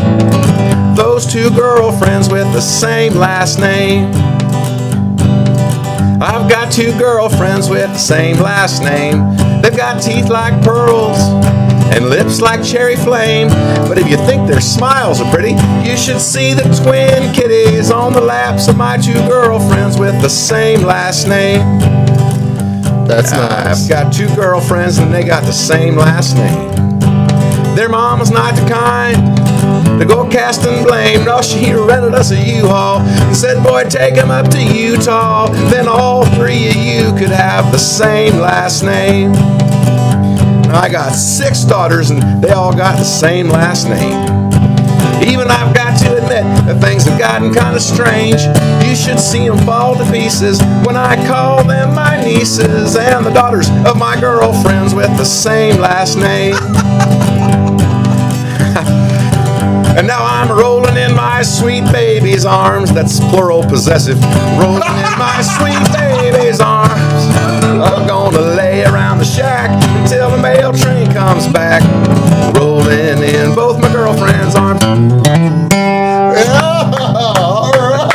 Those 2 girlfriends with the same last name. I've got 2 girlfriends with the same last name. They've got teeth like pearls and lips like cherry flame. But if you think their smiles are pretty, you should see the twin kitties on the laps of my 2 girlfriends with the same last name. That's nice. I've got 2 girlfriends and they got the same last name. Their mama's not the kind to go casting blame. No, she rented us a U-Haul and said, boy, take him up to Utah. Then all 3 of you could have the same last name. Now, I got 6 daughters and they all got the same last name. Even I've got to admit that things have gotten kind of strange. You should see them fall to pieces when I call them my nieces and the daughters of my girlfriends with the same last name. And now I'm rolling in my sweet baby's arms. That's plural possessive. Rolling in my sweet baby's arms. I'm gonna lay around the shack until the mail train comes back. Rolling in both my girlfriend's arms. Yeah, all right.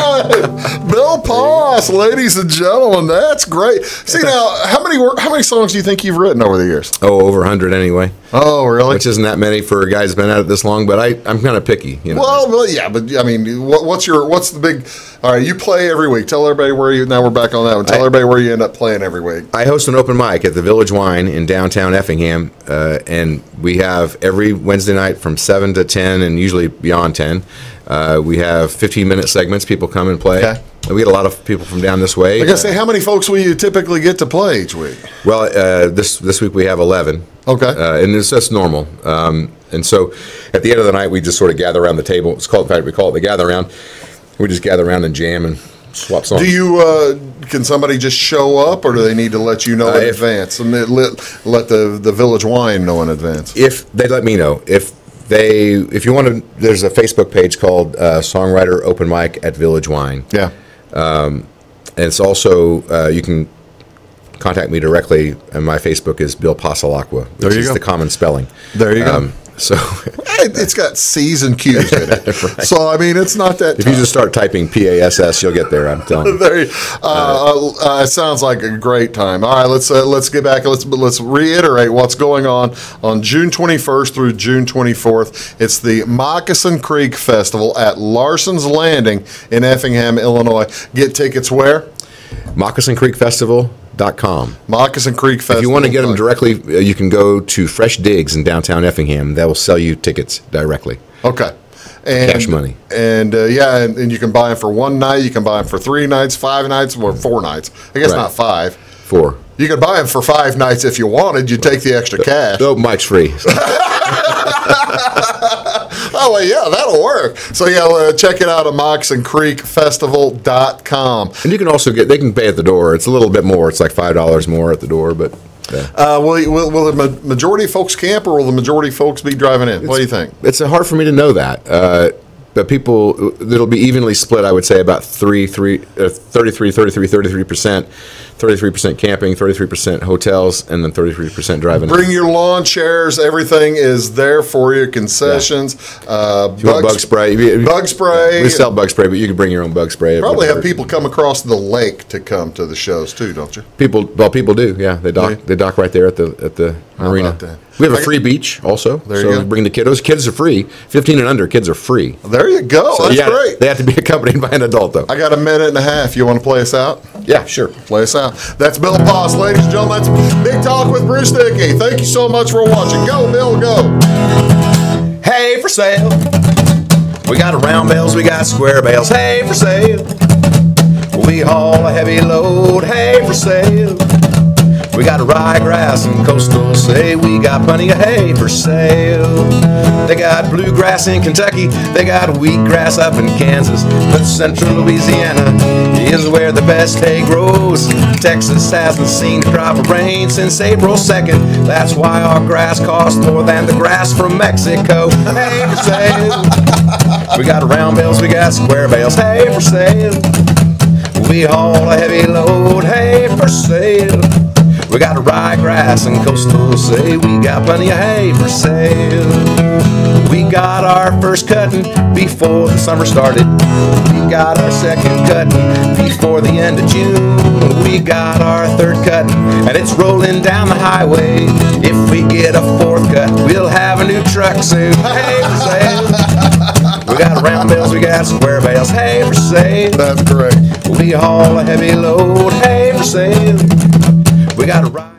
Bill Poss, ladies and gentlemen, that's great. See now, how many songs do you think you've written over the years? Oh, over 100 anyway. Oh, really? Which isn't that many for a guy who's been at it this long, but I'm kind of picky. You know? Well, yeah, but I mean, what's the big? All right, you play every week. Tell everybody where you. Now we're back on that one. Tell everybody where you end up playing every week. I host an open mic at the Village Wine in downtown Effingham, and we have every Wednesday night from 7 to 10, and usually beyond 10. We have 15-minute segments. People come and play. Okay. We get a lot of people from down this way. I gotta say, how many folks will you typically get to play each week? Well, this week we have 11. Okay. And that's normal. And so at the end of the night, we just sort of gather around the table. In fact, we call it the gather around. We just gather around and jam and swap songs. Do you can somebody just show up, or do they need to let you know in advance? And let the Village Wine know in advance. If they let me know, if you want to, there's a Facebook page called Songwriter Open Mic at Village Wine. Yeah. And it's also you can contact me directly, and my Facebook is Bill Pasalacqua, which is the common spelling. There you go. So it's got C's and Q's in it. Right. So I mean, it's not that. If you just start typing PASS, you'll get there. I'm telling you. It sounds like a great time. All right, let's get back. Let's reiterate what's going on June 21st through June 24th. It's the Moccasin Creek Festival at Larson's Landing in Effingham, Illinois. Get tickets where? MoccasincreekFestival.com. Moccasin Creek Festival. If you want to get them directly, you can go to Fresh Digs in downtown Effingham. They will sell you tickets directly. Okay. And, cash money. And and you can buy them for one night. You can buy them for 3 nights, 5 nights, or 4 nights. I guess not 5. 4. You could buy them for 5 nights if you wanted. You take the extra cash. The open mic's free. Oh, well, yeah, that'll work. So, yeah, check it out at MoccasincreekFestival.com. And you can also they can pay at the door. It's a little bit more. It's like $5 more at the door, but... Yeah. Will the majority of folks camp, or will the majority of folks be driving in? What do you think? It's hard for me to know that. But people, it'll be evenly split, I would say, about 33% 33% camping, 33% hotels, and then 33% driving. Bring your lawn chairs. Everything is there for you. Concessions. Yeah. If you want bug spray. Bug spray. We sell bug spray, but you can bring your own bug spray. Probably have people come across the lake to come to the shows too, don't you? People do. Yeah, they dock. They dock right there at the marina. We have a free beach also. There you go. Bring the kiddos. Kids are free. 15 and under kids are free. There you go. So that's great. They have to be accompanied by an adult though. I got a minute and a half. You want to play us out? Yeah, sure. Play us out. That's Bill Poss, ladies and gentlemen. That's Big Talk with Bruce Dickey. Thank you so much for watching. Go, Bill, go. Hey, for sale. We got round bales, we got square bales. Hey, for sale. We haul a heavy load. Hey, for sale. We got ryegrass and coastal, say we got plenty of hay for sale. They got bluegrass in Kentucky, they got wheatgrass up in Kansas, but central Louisiana is where the best hay grows. Texas hasn't seen a drop of rain since April 2nd. That's why our grass costs more than the grass from Mexico. Hay for sale. We got round bales, we got square bales. Hay for sale. We haul a heavy load. Hay for sale. We got ryegrass and coastal, say we got plenty of hay for sale. We got our first cutting before the summer started. We got our second cutting before the end of June. We got our third cutting, and it's rolling down the highway. If we get a fourth cut, we'll have a new truck soon. Hay for sale. We got round bales, we got square bales. Hay for sale. That's great. We haul a heavy load. Hay for sale. We got gotta ride.